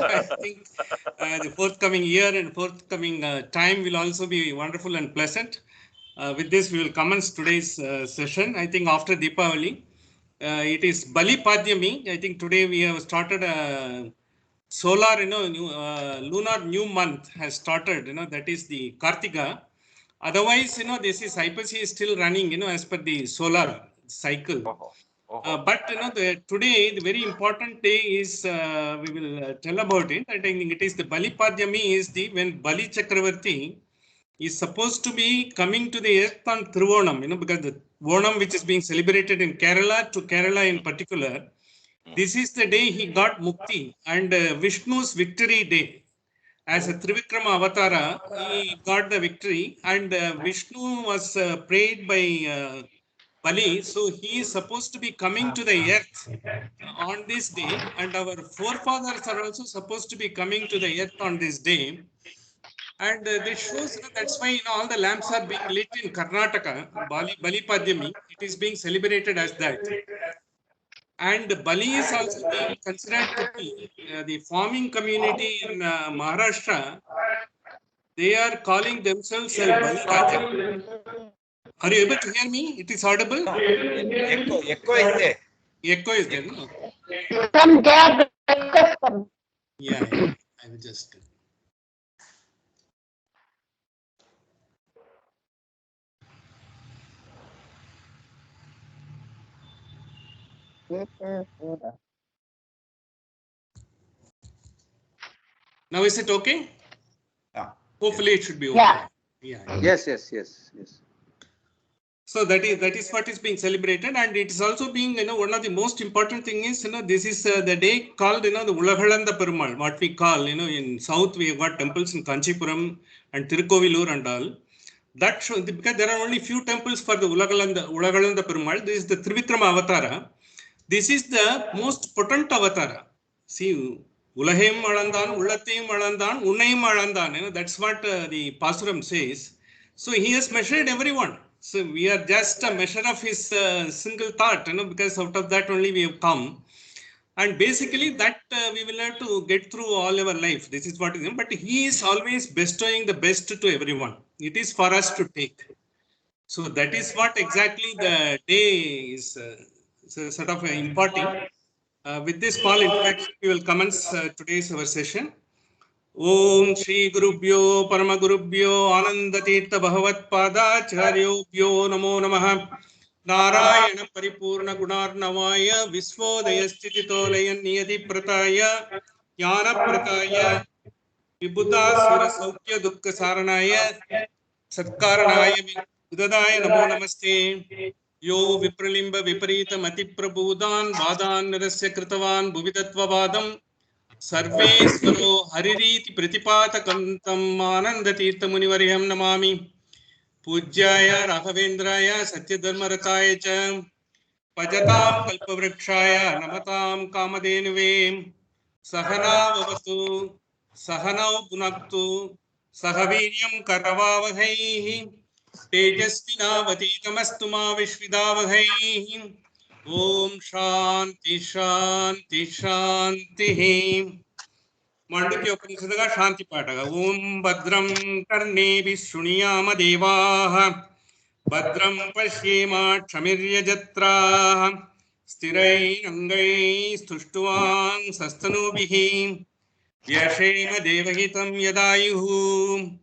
I think the forthcoming year and forthcoming time will also be wonderful and pleasant. With this, we will commence today's session. I think after Deepavali, it is Bali Padyami. I think today we have started a solar, lunar new month has started. That is the Kartika. Otherwise, this is Hypasi is still running. As per the solar cycle. But today the very important day is we will tell about it. I think it is the Bali Padyami is the when Bali Chakravarti is supposed to be coming to the earth on Thiruvonam, because the Onam which is being celebrated in Kerala to Kerala in particular, this is the day he got Mukti and Vishnu's victory day. As a Trivikrama Avatara, he got the victory and Vishnu was prayed by Bali. So he is supposed to be coming to the earth on this day, and our forefathers are also supposed to be coming to the earth on this day. And this shows that's why all the lamps are being lit in Karnataka, Bali Padyami. It is being celebrated as that. And Bali is also being considered to be the farming community in Maharashtra. They are calling themselves a Bali Raja. Are you able to hear me? It is audible? Echo is there. Echo is there, no? Yeah. I will just. Now is it okay? Hopefully it should be okay. Yeah. Yes. So that is what is being celebrated, and it is also being one of the most important thing is this is the day called the Ulaghalanda Perumal, what we call in south we have got temples in Kanchipuram and Tirukovilur and all. That show, because there are only few temples for the Ulaghalanda Perumal. This is the Trivikrama Avatara. This is the most potent Avatara. See, Ulahim Alandan, Ulatim Alandan, Unaim Alandan. That's what the Pasuram says. So he has measured everyone. So we are just a measure of his single thought, because out of that only we have come. And basically that we will have to get through all our life. This is what is, but he is always bestowing the best to everyone. It is for us to take. So that is what exactly the day is sort of imparting. With this small introduction, we will commence today's our session. Om Shri Gurubhyo Paramagurubhyo Ananda Tirtha Bhagavat Padacharyobhyo Namo Namaha Narayana Paripurna Gunarnavaya Visvodaya Stititolayan Niyati Prataya Jnana Prataya Vibhuta Sura Saukya Dukkha Saranaya Satkaranaya Udadaya Namo Namaste Yo Vipralimba Viparita Mati Prabhudan Vadan Narasya Kritavan Bhuvidatva Vadam Sarvesvaro Haririti Pratipatakam Anandatirthamunivaryam Namami Pujyaya Raghavendraya Satyadharmarataya Cha Pajatam Kalpavrakshaya Namatam Kamadenuve Sahana Vavatu Sahanau Punaktu Sahaviryam Karavavahaihi Tejasvinavaditamastu ma Vishvidavahaihi Om Shanti Shanti Shanti Mandukya Upanishadaga Shanti Pataga Om Badram Karnevi Shuniyama Devaha Badram Pashyema Kshamirya Jatraha Stirai Angai Stushtuvan Sastanubihi Vyashema Devahitam Yadayuhu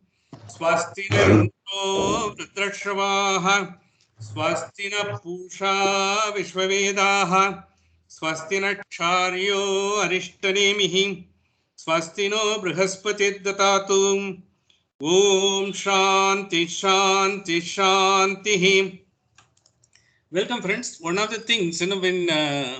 Swasti Nandro Vrudrashavaha Swasti na Pusha Vishwavedaha Swasti na Ksharyo Arishtanemihi Swasti no Brihaspati Datatu Om Shanti Shanti Shanti. Welcome friends. One of the things, when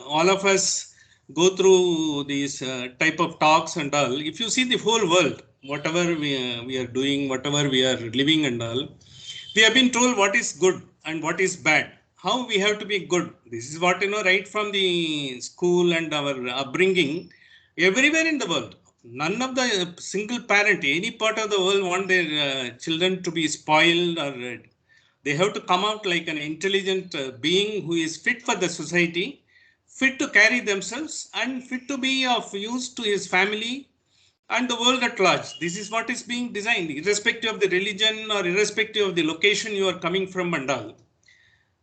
all of us go through these type of talks and all, if you see the whole world, whatever we are doing, whatever we are living and all, we have been told what is good and what is bad. How we have to be good. This is what, right from the school and our upbringing, everywhere in the world. None of the single parent, any part of the world want their children to be spoiled, or they have to come out like an intelligent being who is fit for the society, fit to carry themselves and fit to be of use to his family and the world at large. This is what is being designed, irrespective of the religion or irrespective of the location you are coming from and all.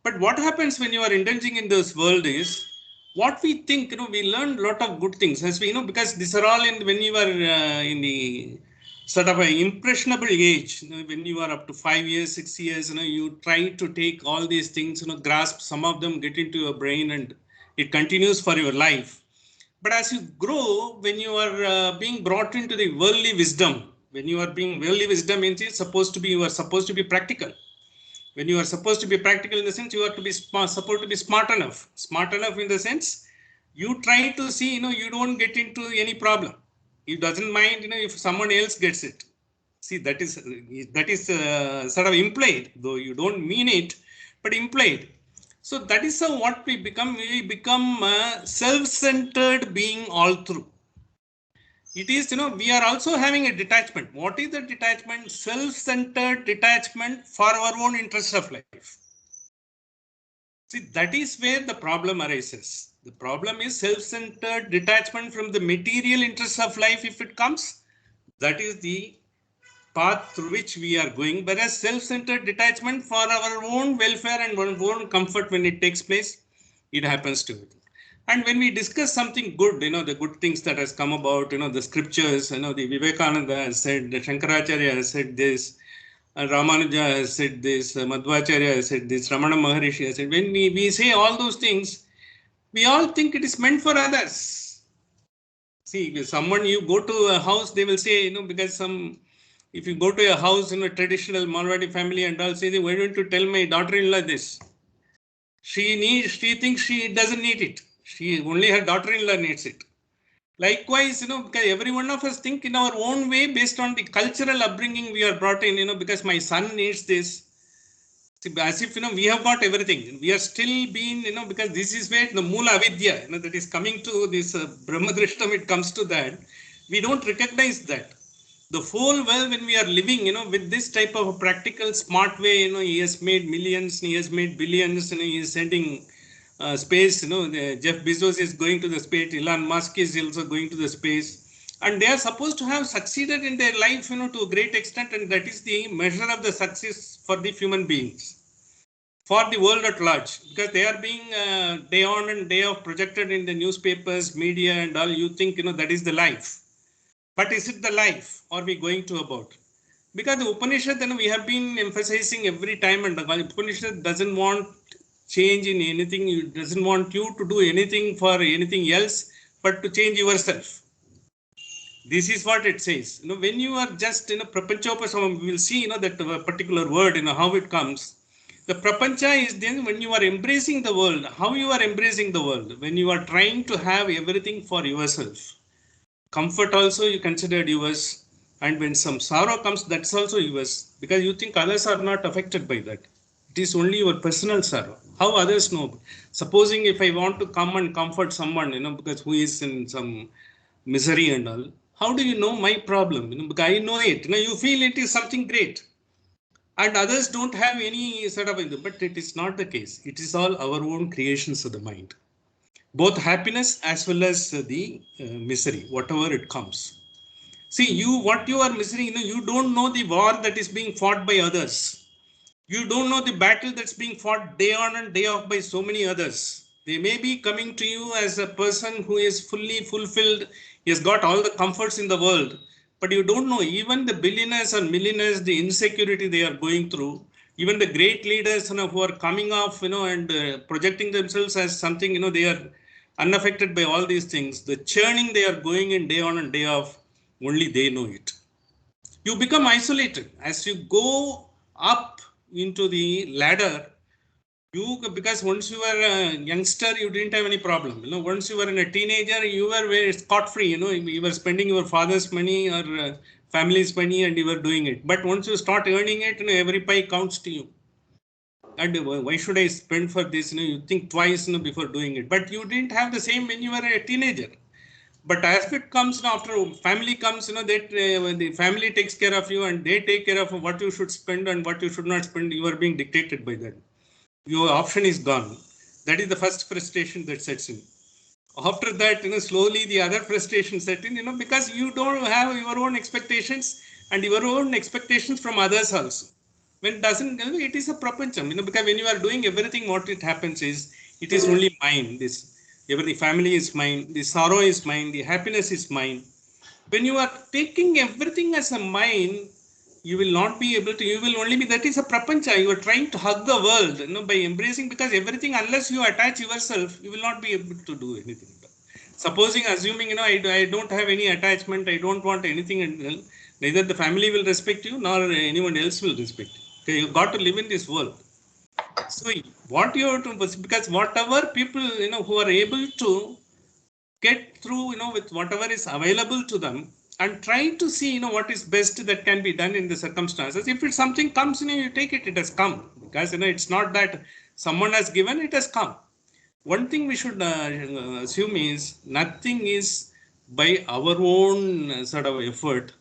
But what happens when you are indulging in this world is what we think, we learn a lot of good things as we, because these are all in when you are in the sort of an impressionable age, when you are up to 5 years, 6 years, you try to take all these things, grasp some of them, get into your brain, and it continues for your life. But as you grow, when you are being brought into the worldly wisdom, when you are being worldly wisdom means it's supposed to be, you are supposed to be practical. When you are supposed to be practical in the sense, you are to be supposed to be smart enough in the sense, you try to see, you don't get into any problem. You doesn't mind, if someone else gets it. See, that is sort of implied, though you don't mean it, but implied. So that is what we become. We become self-centered being all through. It is, we are also having a detachment. What is the detachment? Self-centered detachment for our own interest of life. See, that is where the problem arises. The problem is self-centered detachment from the material interests of life. If it comes, that is the path through which we are going. Whereas self-centered detachment for our own welfare and our own comfort, when it takes place, it happens to it. And when we discuss something good, the good things that has come about, the scriptures, the Vivekananda has said, the Shankaracharya has said this, Ramanuja has said this, Madhvacharya has said this, Ramana Maharishi has said. When we say all those things, we all think it is meant for others. See, if someone, you go to a house, they will say, because if you go to a house in a traditional Marwadi family and all, say, why don't you tell my daughter-in-law this? She thinks she doesn't need it. Only her daughter-in-law needs it. Likewise, because every one of us think in our own way based on the cultural upbringing we are brought in, because my son needs this. As if, we have got everything. We are still being, because this is where the Mula Avidya, that is coming to this Brahmadrishtam, it comes to that. We don't recognize that. The whole world, when we are living, with this type of a practical, smart way, he has made millions, he has made billions, he is sending space, Jeff Bezos is going to the space, Elon Musk is also going to the space, and they are supposed to have succeeded in their life, to a great extent, and that is the measure of the success for the human beings, for the world at large, because they are being day on and day off projected in the newspapers, media, and all. You think, that is the life. But is it the life? Or are we going to about? Because the Upanishad, we have been emphasizing every time, and the Upanishad doesn't want change in anything. It doesn't want you to do anything for anything else, but to change yourself. This is what it says. When you are just in a prapanchopasama, we will see, that particular word, how it comes. The prapancha is then when you are embracing the world. How you are embracing the world? When you are trying to have everything for yourself. Comfort also you considered yours, and when some sorrow comes, that's also yours, because you think others are not affected by that. It is only your personal sorrow. How others know? Supposing if I want to come and comfort someone, because who is in some misery and all, how do you know my problem? Because I know it. You feel it is something great, and others don't have any sort of, but it is not the case. It is all our own creations of the mind. Both happiness as well as the misery, whatever it comes. See, what you are misery, you don't know the war that is being fought by others. You don't know the battle that's being fought day on and day off by so many others. They may be coming to you as a person who is fully fulfilled, he has got all the comforts in the world, but you don't know even the billionaires and millionaires, the insecurity they are going through, even the great leaders who are coming off, and projecting themselves as something, they are unaffected by all these things. The churning they are going in day on and day off, only they know it. You become isolated as you go up into the ladder. Because once you were a youngster, you didn't have any problem. Once you were in a teenager, you were very scot-free. You were spending your father's money or family's money, and you were doing it. But once you start earning it, every pie counts to you. And why should I spend for this? You think twice before doing it. But you didn't have the same when you were a teenager. But as it comes after family comes, that the family takes care of you, and they take care of what you should spend and what you should not spend. You are being dictated by that. Your option is gone. That is the first frustration that sets in. After that, slowly the other frustration set in, because you don't have your own expectations and your own expectations from others also. When it doesn't, it is a prapancham, because when you are doing everything, what it happens is, it is only mine. Every family is mine, the sorrow is mine, the happiness is mine. When you are taking everything as a mine, you will not be able to, you will only be, that is a prapancha. You are trying to hug the world, by embracing, because everything, unless you attach yourself, you will not be able to do anything. Supposing, assuming, I don't have any attachment, I don't want anything, and neither the family will respect you, nor anyone else will respect you. Okay, you got to live in this world. So what you have to, because whatever people, who are able to get through, with whatever is available to them, and try to see, what is best that can be done in the circumstances. If it's something comes, you take it, it has come. Because, it's not that someone has given, it has come. One thing we should assume is, nothing is by our own sort of effort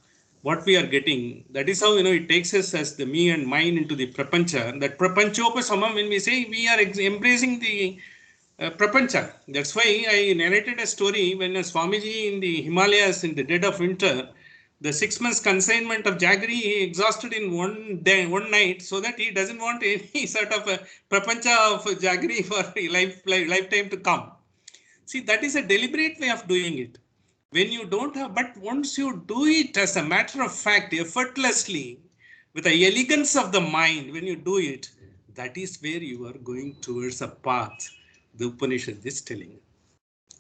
what we are getting. That is how, it takes us as the me and mine into the prapancha. That prapanchopasamam, when we say, we are embracing the prapancha. That's why I narrated a story when a Swamiji in the Himalayas in the dead of winter, the 6 months consignment of jaggery he exhausted in one day, one night, so that he doesn't want any sort of a prapancha of jaggery for lifetime to come. See, that is a deliberate way of doing it. When you don't have, but once you do it as a matter of fact, effortlessly, with the elegance of the mind, when you do it, that is where you are going towards a path the Upanishad is telling.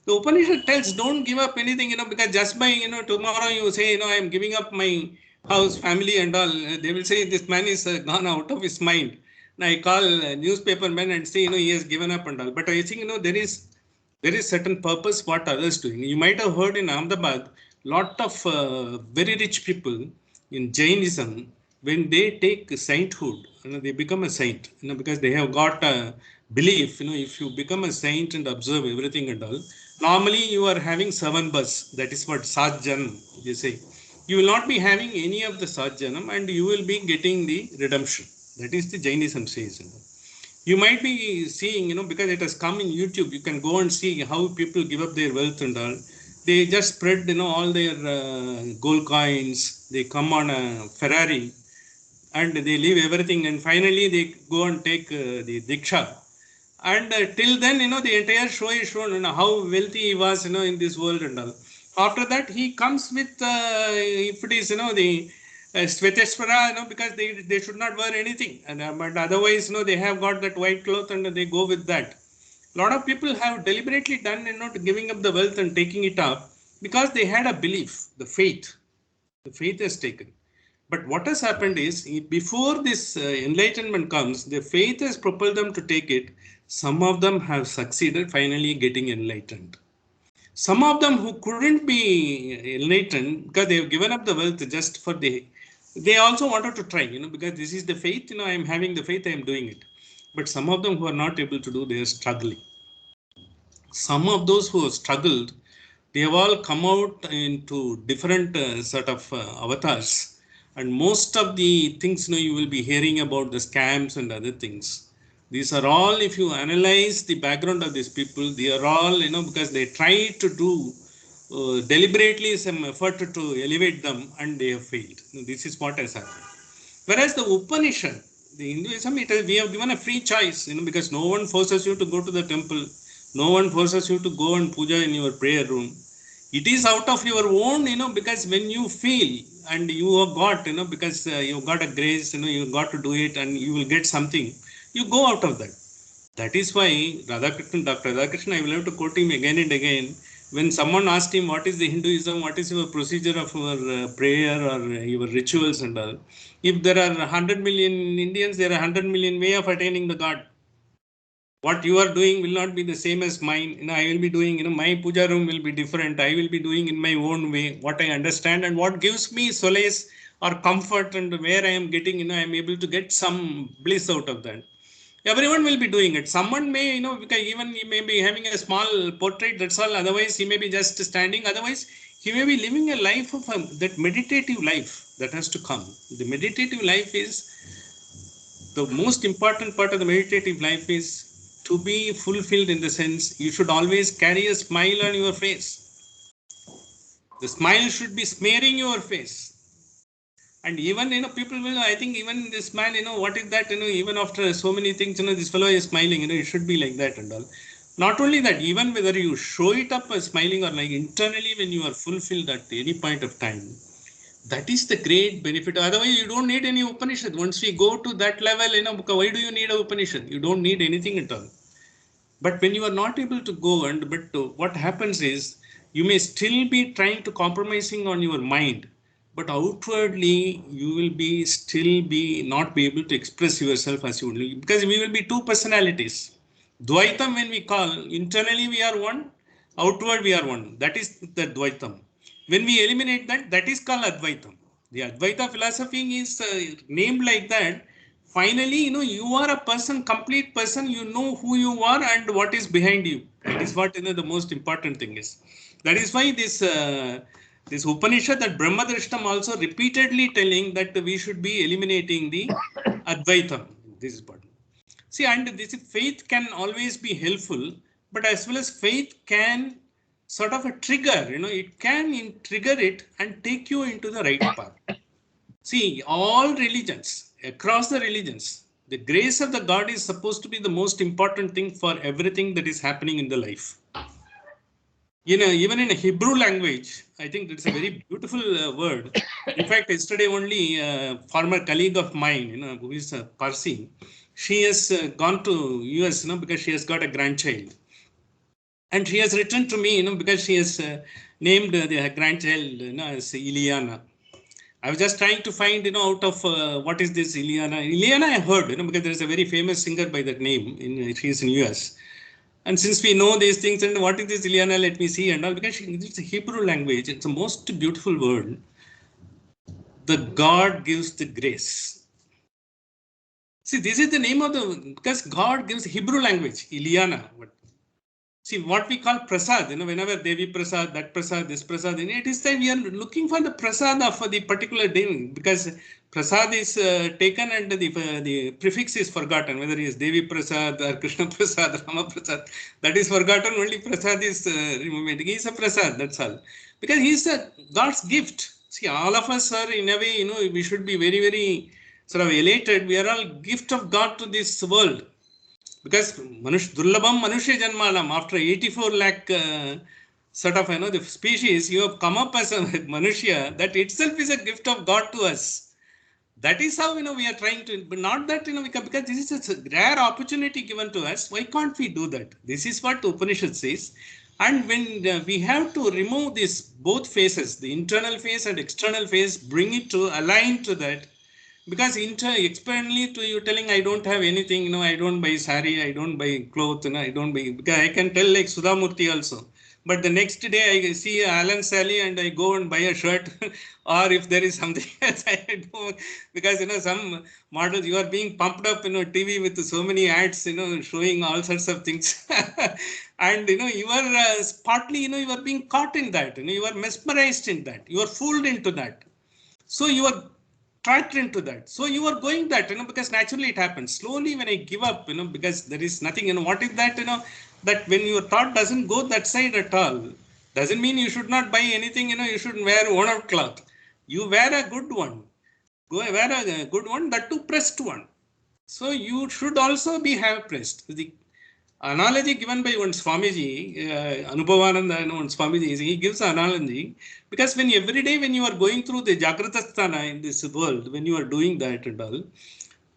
The Upanishad tells, don't give up anything, because just by, tomorrow you say, I am giving up my house, family and all, they will say this man is gone out of his mind. Now I call newspaper men and say, he has given up and all. But I think, there is certain purpose what others doing. You might have heard in Ahmedabad, lot of very rich people in Jainism, when they take sainthood, they become a saint, because they have got a belief, if you become a saint and observe everything and all, normally you are having 7 bus, that is what Satjanam, they say. You will not be having any of the Satjanam and you will be getting the redemption. That is the Jainism says. You might be seeing, because it has come in YouTube, you can go and see how people give up their wealth and all. They just spread, all their gold coins. They come on a Ferrari and they leave everything. And finally, they go and take the Diksha. And till then, the entire show is shown, how wealthy he was, in this world and all. After that, he comes with, if it is, the Sveteshwara, because they should not wear anything. And, but otherwise, they have got that white cloth and they go with that. A lot of people have deliberately done, giving up the wealth and taking it up because they had a belief, the faith. The faith is taken. But what has happened is, before this enlightenment comes, the faith has propelled them to take it. Some of them have succeeded finally getting enlightened. Some of them who couldn't be enlightened because they have given up the wealth just for they also wanted to try, because this is the faith, I am having the faith, I am doing it. But some of them who are not able to do, they are struggling. Some of those who have struggled, they have all come out into different sort of avatars. And most of the things, you will be hearing about the scams and other things. These are all, if you analyze the background of these people, they are all, because they try to do deliberately some effort to elevate them and they have failed. This is what has happened. Whereas the Upanishad, the Hinduism, we have given a free choice, because no one forces you to go to the temple. No one forces you to go and puja in your prayer room. It is out of your own, because when you feel and you have got, because you've got a grace, you got to do it and you will get something, you go out of that. That is why Radhakrishnan, Dr. Radhakrishnan, I will have to quote him again and again. When someone asked him, what is the Hinduism, what is your procedure of your prayer or your rituals and all. If there are 100 million Indians, there are 100 million way of attaining the God. What you are doing will not be the same as mine. I will be doing, my puja room will be different. I will be doing in my own way, what I understand and what gives me solace or comfort and where I am getting, I am able to get some bliss out of that. Everyone will be doing it. Someone may, because even he may be having a small portrait, that's all. Otherwise, he may be just standing. Otherwise, he may be living a life of that meditative life that has to come. The meditative life is, the most important part of the meditative life is to be fulfilled in the sense you should always carry a smile on your face. The smile should be smearing your face. And even, people will, I think even this man, what is that, even after so many things, this fellow is smiling, it should be like that and all. Not only that, even whether you show it up as smiling or like internally when you are fulfilled at any point of time, that is the great benefit. Otherwise, you don't need any Upanishad. Once we go to that level, why do you need a Upanishad? You don't need anything at all. But when you are not able to go, what happens is you may still be trying to compromising on your mind, but outwardly you will be still be not be able to express yourself as you would, because we will be two personalities. Dvaitam, when we call, internally we are one, outward we are one. That is the Dvaitam. When we eliminate that, that is called Advaitam. The Advaita philosophy is named like that. Finally, you are a person, complete person. You know who you are and what is behind you. That is what the most important thing is. That is why this Upanishad, that Brahmadrishtam also repeatedly telling that we should be eliminating the Advaitam. This is what. See, and this faith can always be helpful, but as well as faith can sort of a trigger, it can trigger it and take you into the right path. See, all religions, across the religions, the grace of the God is supposed to be the most important thing for everything that is happening in the life. Even in a Hebrew language, I think it's a very beautiful word. In fact, yesterday only a former colleague of mine, who is a Parsi, she has gone to US, because she has got a grandchild. And she has written to me, because she has named the grandchild, as Iliana. I was just trying to find, out of what is this Iliana. Iliana I heard, because there is a very famous singer by that name. She is in US. And since we know these things, and what is this Iliana, let me see and all, because it's a Hebrew language. It's the most beautiful word. The God gives the grace. See, this is the name of because God gives Hebrew language, Iliana. See, what we call prasad, whenever Devi prasad, that prasad, this prasad, it is that we are looking for the prasad of the particular day, because prasad is taken and the prefix is forgotten, whether it is Devi prasad or Krishna prasad, Rama prasad, that is forgotten, only prasad is removed. He is a prasad, that's all. Because he is God's gift. See, all of us are in a way, we should be very, very sort of elated. We are all gift of God to this world. Because Durlabham Manushya Janmanam, after 84 lakh sort of, the species, you have come up as a Manushya, that itself is a gift of God to us. That is how, we are trying to, but not that, because this is a rare opportunity given to us. Why can't we do that? This is what Upanishad says. And when we have to remove this both faces, the internal face and external face, bring it to align to that. Because externally to you telling I don't have anything, I don't buy sari, I don't buy clothes, I don't buy, because I can tell like Sudhamurthy also. But the next day I see Alan Sally and I go and buy a shirt, or if there is something else I do, because some models, you are being pumped up, TV with so many ads, showing all sorts of things. And you are partly, you are being caught in that, you are mesmerized in that, you are fooled into that. So you are tracked into that. So you are going that, because naturally it happens. Slowly when I give up, because there is nothing, what is that, that when your thought doesn't go that side at all, doesn't mean you should not buy anything, you should wear worn-out cloth. You wear a good one. Go wear a good one, that too pressed one. So you should also be have pressed. The analogy given by one Swamiji, Anubhavananda, one Swamiji, he gives an analogy, because when every day when you are going through the Jagrata Sthana in this world, when you are doing that and all,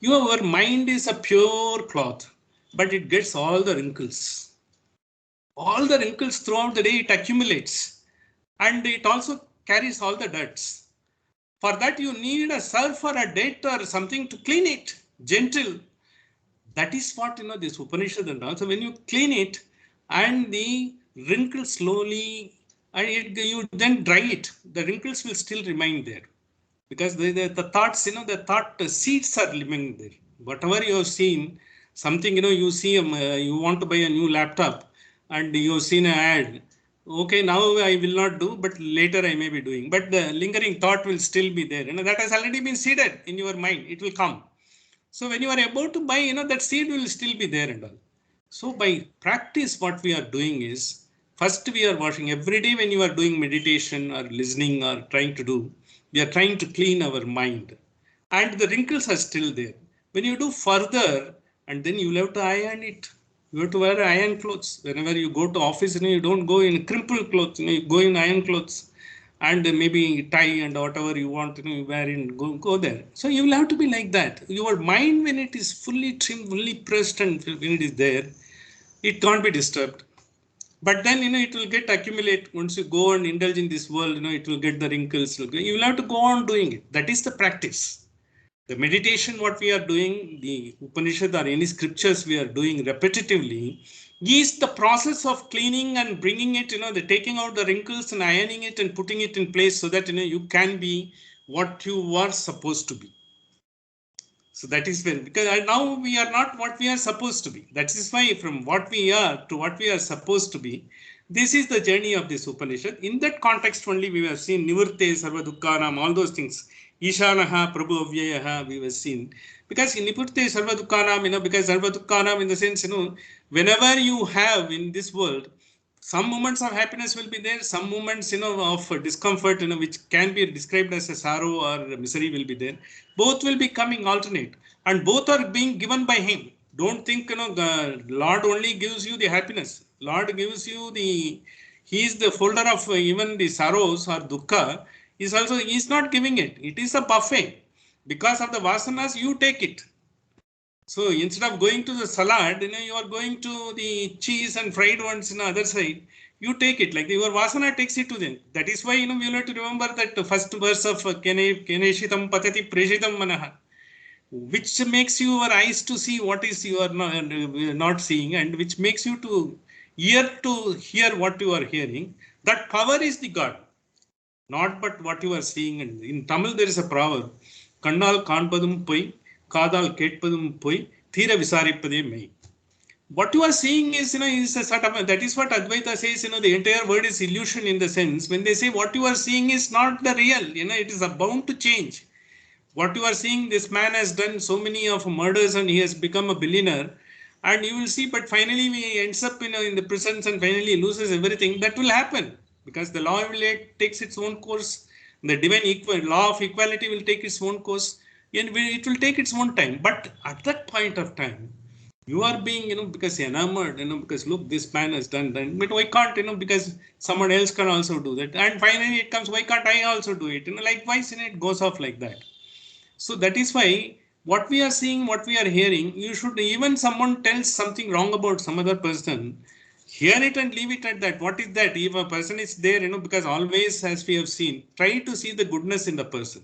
your mind is a pure cloth, but it gets all the wrinkles. All the wrinkles throughout the day, it accumulates, and it also carries all the dirts. For that you need a surf or a date or something to clean it, gentle. That is what, this Upanishad and also when you clean it and the wrinkles slowly, and you then dry it, the wrinkles will still remain there. Because the thoughts, the thought seeds are living there. Whatever you have seen, something, you see, you want to buy a new laptop and you have seen an ad. Okay, now I will not do, but later I may be doing. But the lingering thought will still be there. That has already been seeded in your mind. It will come. So when you are about to buy, that seed will still be there and all. So by practice, what we are doing is, first we are washing every day when you are doing meditation or listening or trying to do, we are trying to clean our mind. And the wrinkles are still there. When you do further, and then you have to iron it. You have to wear iron clothes. Whenever you go to office, you don't go in crumpled clothes, you go in iron clothes. And maybe tie and whatever you want, you wear in, go there. So you will have to be like that. Your mind, when it is fully trimmed, fully pressed, and when it is there, it can't be disturbed. But then it will get accumulate once you go and indulge in this world. It will get the wrinkles. You will have to go on doing it. That is the practice. The meditation, what we are doing, the Upanishad or any scriptures we are doing repetitively, is the process of cleaning and bringing it, the taking out the wrinkles and ironing it and putting it in place so that you can be what you are supposed to be. So that is when, because now we are not what we are supposed to be. That is why from what we are to what we are supposed to be, this is the journey of this Upanishad. In that context only we have seen Nivurte, Sarva Dukkhanam, all those things. Ishanaha, Prabhu Avyayaha, we have seen. Because in Nivurte, Sarva Dukkhanam, because Sarva Dukkhanam in the sense, whenever you have in this world, some moments of happiness will be there, some moments of discomfort which can be described as a sorrow or misery will be there. Both will be coming alternate, and both are being given by him. Don't think the Lord only gives you the happiness. Lord gives you the, he is the folder of even the sorrows or dukkha. Is also, he is not giving it, it is a buffet. Because of the vasanas you take it. So instead of going to the salad, you are going to the cheese and fried ones in the other side. You take it, like your vasana takes it to them. That is why we have to remember that the first verse of Keneshitam Patati Preshitam Manaha, which makes your eyes to see what is you are not seeing, and which makes you to hear what you are hearing. That power is the God, not but what you are seeing. And in Tamil there is a proverb, Kannal Kanpadum Poi, Kadal Ketpadum Poi, Thira Visaripade Mai. What you are seeing is, is a sort of, that is what Advaita says, the entire word is illusion in the sense, when they say what you are seeing is not the real, it is bound to change. What you are seeing, this man has done so many of murders and he has become a billionaire, and you will see, but finally he ends up in the prisons and finally loses everything. That will happen because the law will takes its own course. The divine law of equality will take its own course, and it will take its own time. But at that point of time, you are being, because enamored, because look, this man has done that, but why can't, because someone else can also do that. And finally it comes, why can't I also do it? Likewise, it goes off like that. So that is why what we are seeing, what we are hearing, you should, even someone tells something wrong about some other person, hear it and leave it at that. What is that? If a person is there, because always, as we have seen, try to see the goodness in the person.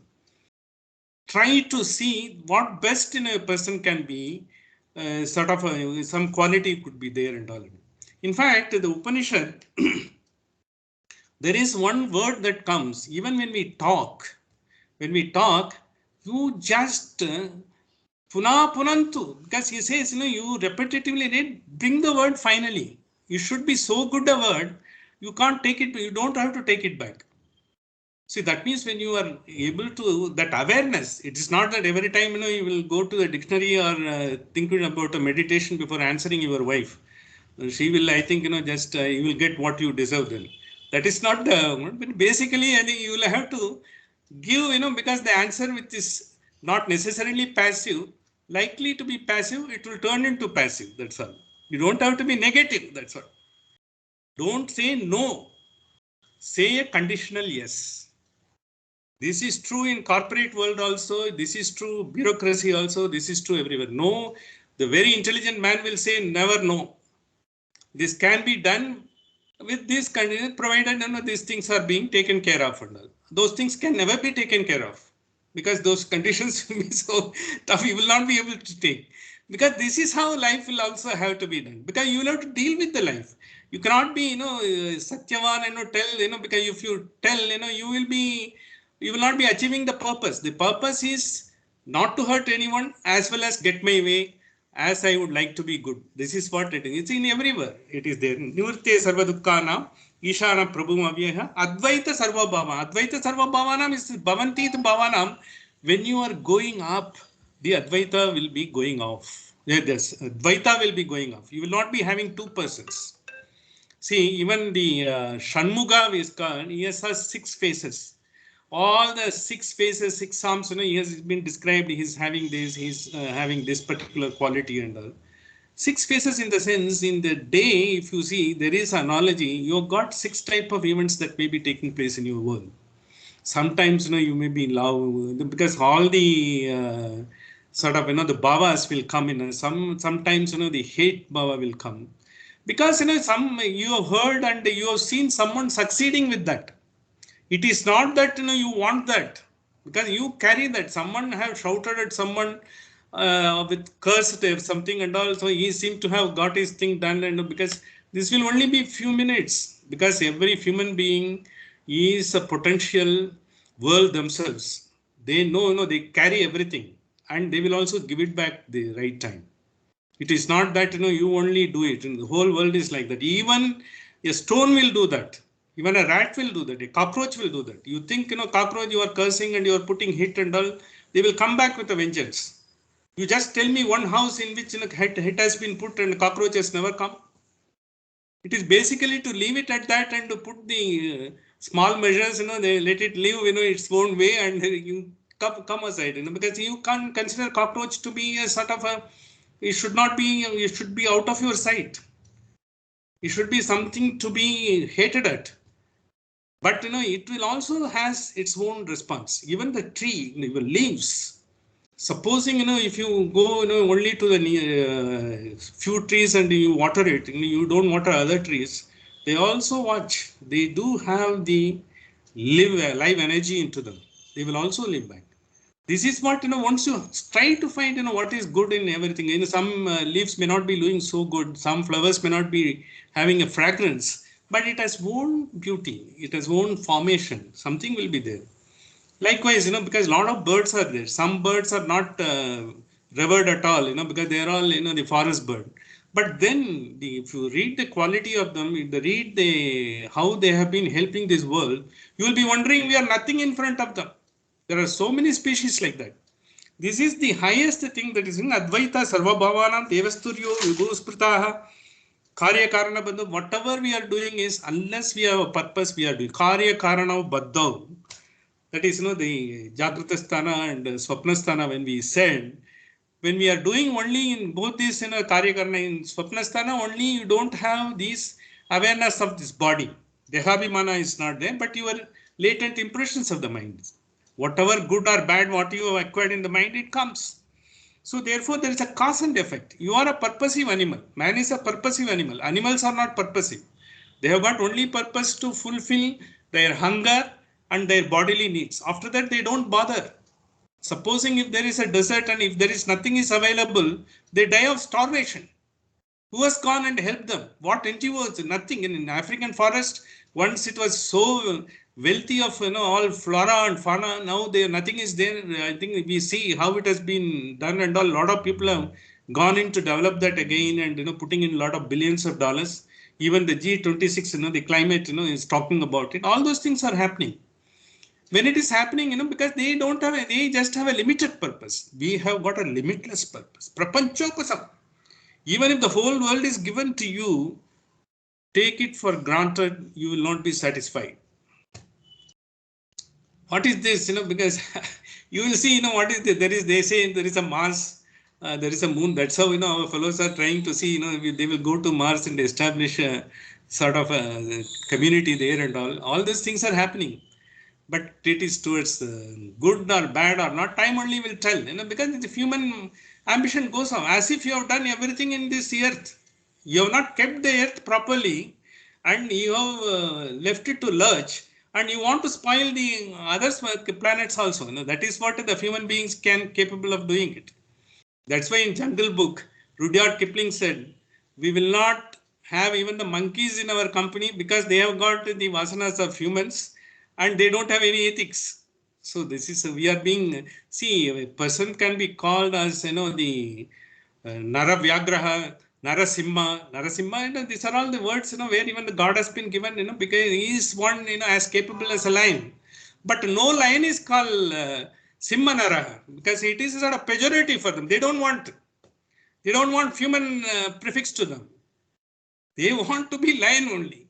Try to see what best in a person can be, sort of some quality could be there and all. In fact, the Upanishad, there is one word that comes, even when we talk, you just Puna Punantu, because he says, you repetitively read, bring the word finally. You should be so good a word, you can't take it, you don't have to take it back. See, that means when you are able to, that awareness, it is not that every time, you will go to the dictionary or thinking about a meditation before answering your wife. She will, I think, just you will get what you deserve then. That is not the, but basically, I think you will have to give, because the answer which is not necessarily passive, likely to be passive, it will turn into passive. That's all. You don't have to be negative. That's all. Don't say no. Say a conditional yes. This is true in corporate world also. This is true bureaucracy also. This is true everywhere. No, the very intelligent man will say never no. This can be done with this condition, provided these things are being taken care of. And all. Those things can never be taken care of because those conditions will be so tough. You will not be able to take, because this is how life will also have to be done. Because you will have to deal with the life. You cannot be, Satyavan, tell, because if you tell, you will not be achieving the purpose. The purpose is not to hurt anyone as well as get my way as I would like to be good. This is what it is. It's in everywhere. It is there. Nivurte sarva dukkhanam, Ishana prabhum avyaha, Advaita sarva bhava. Advaita sarva bhavanam is bhavantit bhavanam. When you are going up, the Advaita will be going off. Yes, Dvaita will be going off. You will not be having two persons. See, even the Shanmuga is called, he has 6 faces. All the 6 faces, 6 arms, he has been described. He's having this, he's having this particular quality and all. 6 faces in the sense, in the day, if you see, there is analogy. You've got 6 type of events that may be taking place in your world. Sometimes you may be in love, because all the sort of the bhavas will come in. Sometimes the hate bhava will come, because some you have heard and you have seen someone succeeding with that. It is not that you want that, because you carry that. Someone have shouted at someone with cursed or something and all, so he seemed to have got his thing done, and because this will only be few minutes, because every human being is a potential world themselves. They know, they carry everything, and they will also give it back the right time. It is not that you only do it, and the whole world is like that. Even a stone will do that. Even a rat will do that. A cockroach will do that. You think cockroach, you are cursing and you are putting hit and all, they will come back with a vengeance. You just tell me one house in which hit has been put and cockroach has never come. It is basically to leave it at that and to put the small measures, they let it live, its own way, and you come aside, because you can't consider cockroach to be a sort of a, it should not be, it should be out of your sight. It should be something to be hated at. But it will also has its own response. Even the tree, even leaves. Supposing if you go only to the few trees and you water it, you don't water other trees. They also watch. They do have the live energy into them. They will also live back. This is what once you try to find what is good in everything. Some leaves may not be doing so good. Some flowers may not be having a fragrance, but it has own beauty. It has own formation. Something will be there. Likewise, because a lot of birds are there. Some birds are not revered at all, because they are all, the forest bird. But then, if you read the quality of them, if you read how they have been helping this world, you will be wondering we are nothing in front of them. There are so many species like that. This is the highest thing that is in Advaita Sarvabhavanam Devasturyo Vibhuspritaha Karya Karana Bandhu. Whatever we are doing is, unless we have a purpose, we are doing Karya Karana Baddhav. That is, the Jagrata Sthana and Swapna Sthana, when we are doing only in both these, Karya Karana, in Swapna Sthana, only you don't have this awareness of this body. Dehabhimana is not there, but your latent impressions of the mind. Whatever good or bad, what you have acquired in the mind, it comes. So therefore, there is a cause and effect. You are a purposive animal. Man is a purposive animal. Animals are not purposive. They have got only purpose to fulfill their hunger and their bodily needs. After that, they don't bother. Supposing if there is a desert and if there is nothing is available, they die of starvation. Who has gone and helped them? What NGOs? Nothing. In African forest, once it was so wealthy of all flora and fauna, now there nothing is there. I think we see how it has been done, and a lot of people have gone in to develop that again, and putting in a lot of billions of dollars. Even the G26, the climate, is talking about it. All those things are happening. When it is happening, because they don't have, they just have a limited purpose. We have got a limitless purpose. Prapanchokasam. Even if the whole world is given to you, take it for granted, you will not be satisfied. What is this? Because you will see, what is this? They say there is a Mars, there is a moon. That's how, our fellows are trying to see, they will go to Mars and establish a sort of a community there and all. All these things are happening. But it is towards good or bad or not, time only will tell, because the human ambition goes on. As if you have done everything in this earth. You have not kept the earth properly, and you have left it to lurch, and you want to spoil the other planets also. That is what the human beings can capable of doing it. That's why in Jungle Book, Rudyard Kipling said, we will not have even the monkeys in our company because they have got the vasanas of humans and they don't have any ethics. So this is, we are being, see, a person can be called as, the Nara Vyagraha, Narasimha, these are all the words, where even the God has been given, because he is one, as capable as a lion. But no lion is called Simha Naraha, because it is sort of pejorative for them. They don't want. They don't want human prefix to them. They want to be lion only.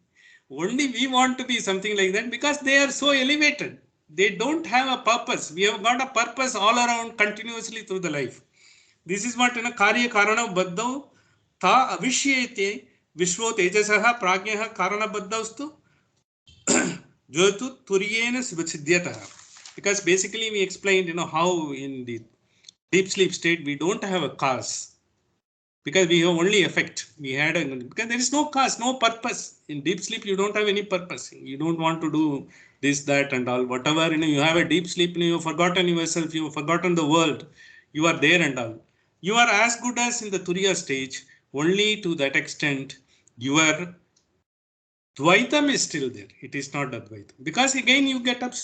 Only we want to be something like that because they are so elevated. They don't have a purpose. We have got a purpose all around continuously through the life. This is what karya karana baddhav ta avishyate vishvo tejasaha pragyaha karana baddhavstu jyotu turyena siddhyataha. Because basically we explained how in the deep sleep state we don't have a cause. Because we have only effect. Because there is no cause, no purpose. In deep sleep, you don't have any purpose. You don't want to do this, that, and all. Whatever, you have a deep sleep, you have forgotten yourself, you have forgotten the world. You are there and all. You are as good as in the Turiya stage, only to that extent, your Dvaitam is still there. It is not Advaitam. Because again, you get up,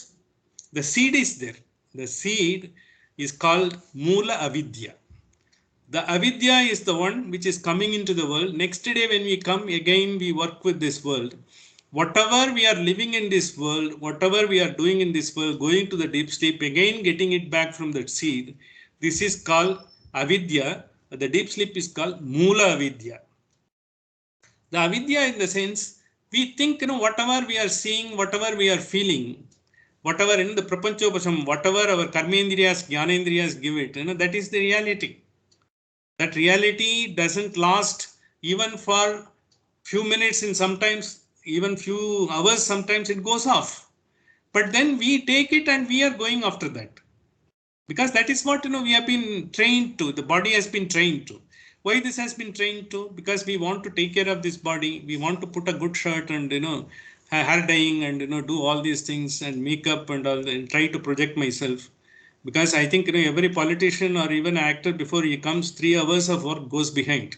the seed is there. The seed is called Mula Avidya. The avidya is the one which is coming into the world. Next day when we come, again we work with this world. Whatever we are living in this world, whatever we are doing in this world, going to the deep sleep, again getting it back from that seed. This is called avidya. The deep sleep is called mula avidya. The avidya in the sense, we think whatever we are seeing, whatever we are feeling, whatever in the prapanchopasham, whatever our karmendriyas, jnanendriyas give it, that is the reality. That reality doesn't last even for few minutes and sometimes even few hours, sometimes it goes off. But then we take it and we are going after that. Because that is what we have been trained to, the body has been trained to. Why this has been trained to? Because we want to take care of this body, we want to put a good shirt and hair dyeing and do all these things and makeup and all and try to project myself. Because I think every politician or even actor before he comes 3 hours of work goes behind.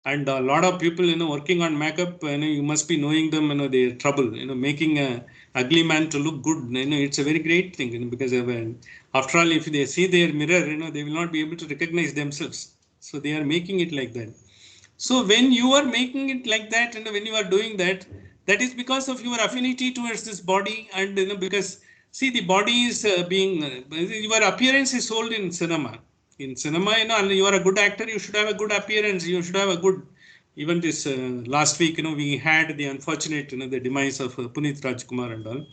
And a lot of people working on makeup, you must be knowing them, their trouble, making a ugly man to look good, it's a very great thing, because after all, if they see their mirror, they will not be able to recognize themselves. So they are making it like that. So when you are making it like that and when you are doing that, that is because of your affinity towards this body and because see, the body is your appearance is sold in cinema. In cinema, you are a good actor, you should have a good appearance, you should have a good, even this last week, we had the unfortunate, the demise of Puneeth Rajkumar and all.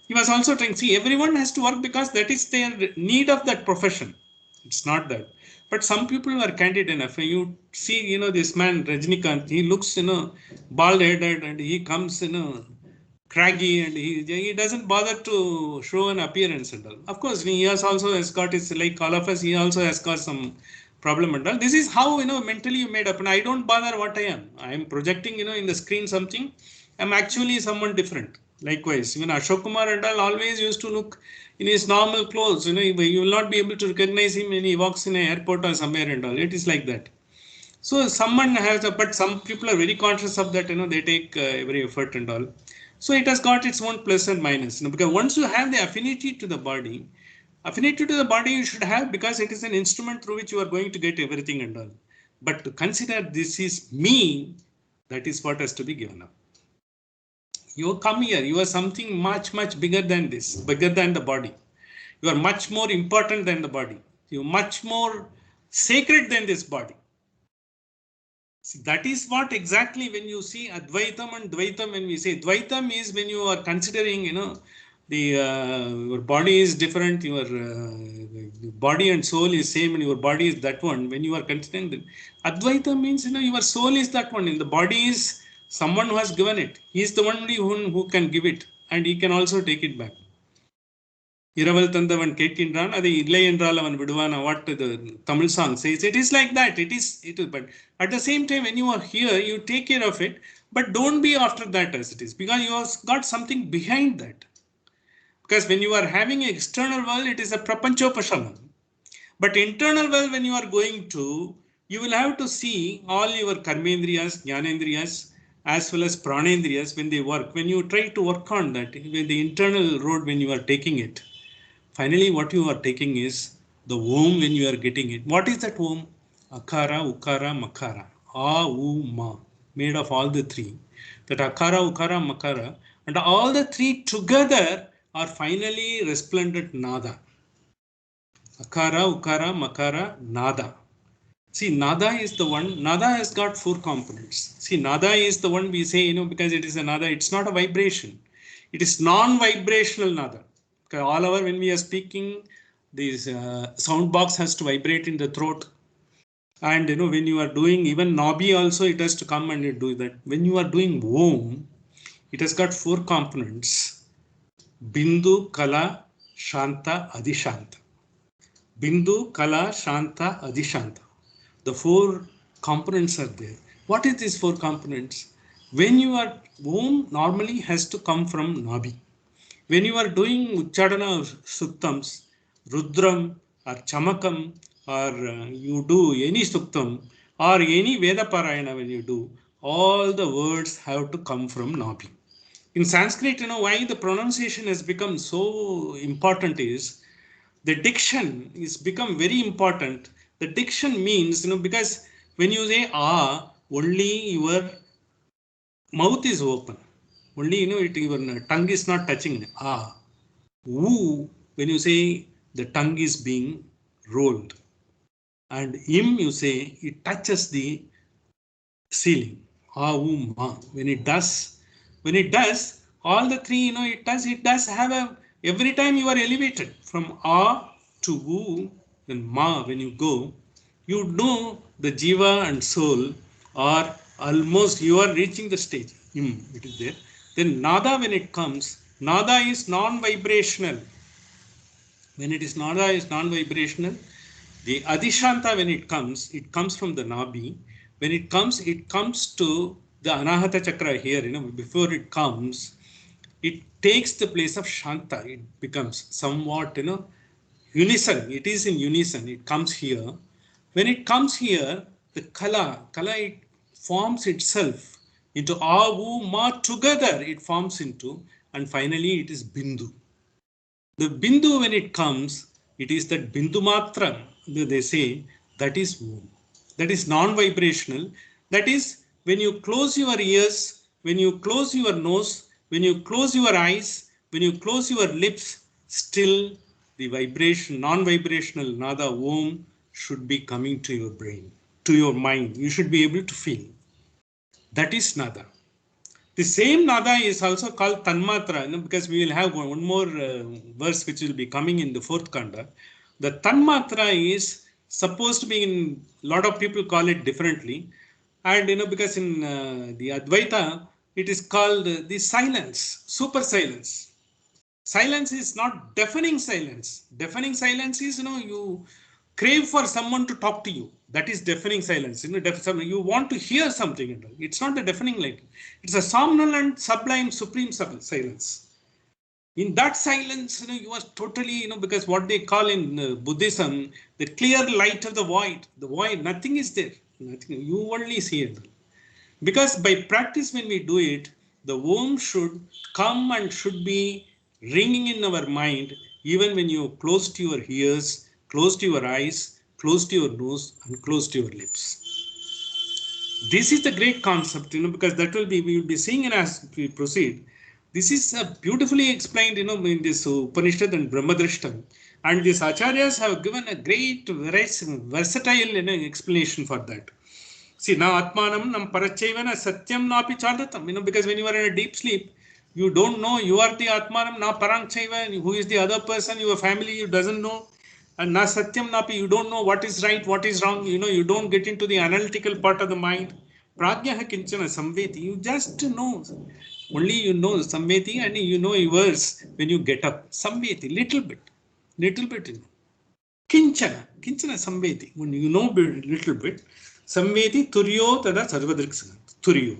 He was also trying, see, everyone has to work because that is their need of that profession. It's not that. But some people are candid enough. You see, this man, Rajnikant, he looks, bald-headed and he comes, craggy and he doesn't bother to show an appearance and all. Of course, he also has got his, like all of us, he also has got some problem and all. This is how, mentally you made up. And I don't bother what I am. I am projecting, in the screen something. I'm actually someone different. Likewise, even Ashok Kumar and all always used to look in his normal clothes. You will not be able to recognize him when he walks in an airport or somewhere and all. It is like that. So someone has, but some people are very conscious of that. They take every effort and all. So it has got its own plus and minus. Because once you have the affinity to the body you should have because it is an instrument through which you are going to get everything and all. But to consider this is me, that is what has to be given up. You come here, you are something much, much bigger than this, bigger than the body. You are much more important than the body. You are much more sacred than this body. See, that is what exactly when you see Advaitam and Dvaitam, when we say Dvaitam is when you are considering, the your body is different, your body and soul is same and your body is that one. When you are considering that, Advaita means, your soul is that one and the body is someone who has given it. He is the only one who can give it and he can also take it back. Iraval Tandavan Kekinran, Adi Ilay and Ralavan Viduvana, what the Tamil song says, it is like that. It is, but at the same time, when you are here, you take care of it, but don't be after that as it is, because you have got something behind that. Because when you are having an external world, it is a prapanchopashamam. But internal world, when you are going to, you will have to see all your karmendriyas, jnanendriyas, as well as pranendriyas when they work. When you try to work on that, when the internal road, when you are taking it, finally, what you are taking is the Om when you are getting it. What is that Om? Akara, Ukara, Makara. A, U, Ma. Made of all the three. That Akara, Ukara, Makara. And all the three together are finally resplendent Nada. Akara, Ukara, Makara, Nada. See, nada is the one, nada has got 4 components. See, nada is the one we say, because it is a nada, it's not a vibration. It is non-vibrational nada. Okay, all over when we are speaking, this sound box has to vibrate in the throat. And when you are doing even nabi also, it has to come and you do that. When you are doing Om, it has got 4 components. Bindu, Kala, Shanta, Adishanta. Bindu, Kala, Shanta, Adishanta. The 4 components are there. What is these 4 components? When you are Om normally has to come from Nabi. When you are doing Uchchadana Suktams, Rudram or Chamakam, or you do any Suktam or any Veda Parayana, when you do, all the words have to come from Nabi. In Sanskrit, why the pronunciation has become so important is the diction is become very important. The diction means, because when you say ah, only your mouth is open. Only, your tongue is not touching. Ah. Woo, when you say the tongue is being rolled. And im, you say it touches the ceiling. Ah, woo, ma. When it does, all the 3, it does have a, every time you are elevated from ah to woo, then ma, when you go, you know the jiva and soul are almost, you are reaching the stage. It is there. Then nada, when it comes, nada is non-vibrational. When it is nada is non-vibrational. The adishanta, when it comes from the nabi. When it comes to the anahata chakra here, before it comes, it takes the place of shanta. It becomes somewhat, unison. It is in unison. It comes here. When it comes here, the kala, it forms itself into avu ma, together it forms into, and finally it is bindu. The bindu, when it comes, it is that bindu matra, they say, that is Om. That is non-vibrational. That is, when you close your ears, when you close your nose, when you close your eyes, when you close your lips, still the vibration, non-vibrational nada Om should be coming to your brain, to your mind. You should be able to feel. That is nada. The same nada is also called tanmatra, because we will have one more verse which will be coming in the 4th kanda. The tanmatra is supposed to be, in a lot of people call it differently, and because in the Advaita it is called the silence, super silence. Silence is not deafening silence. Deafening silence is, you crave for someone to talk to you. That is deafening silence. You want to hear something. It's not the deafening light. It's a somnolent, sublime, supreme silence. In that silence, you are totally, because what they call in Buddhism, the clear light of the void. The void, nothing is there. Nothing. You only see it. Because by practice, when we do it, the Om should come and should be ringing in our mind, even when you close to your ears, close to your eyes, close to your nose, and close to your lips. This is the great concept, because that will be, we will be seeing it as we proceed. This is beautifully explained, in this Upanishad and Brahmadrishtam. And these acharyas have given a great, versatile explanation for that. See, now Atmanam nam parachevana satyam napi chadatam. Because when you are in a deep sleep, you don't know you are the Atmanam, na parangcheva, who is the other person, your family, you doesn't know. And na satyam napi, you don't know what is right, what is wrong. You don't get into the analytical part of the mind. Prajnaha kinchana samveti, you just know. Only you know samveti, and you know yours when you get up. Samveti, little bit. Kinchana samveti, when you know little bit. Samveti turyo tada sarvadriksana. Turyo.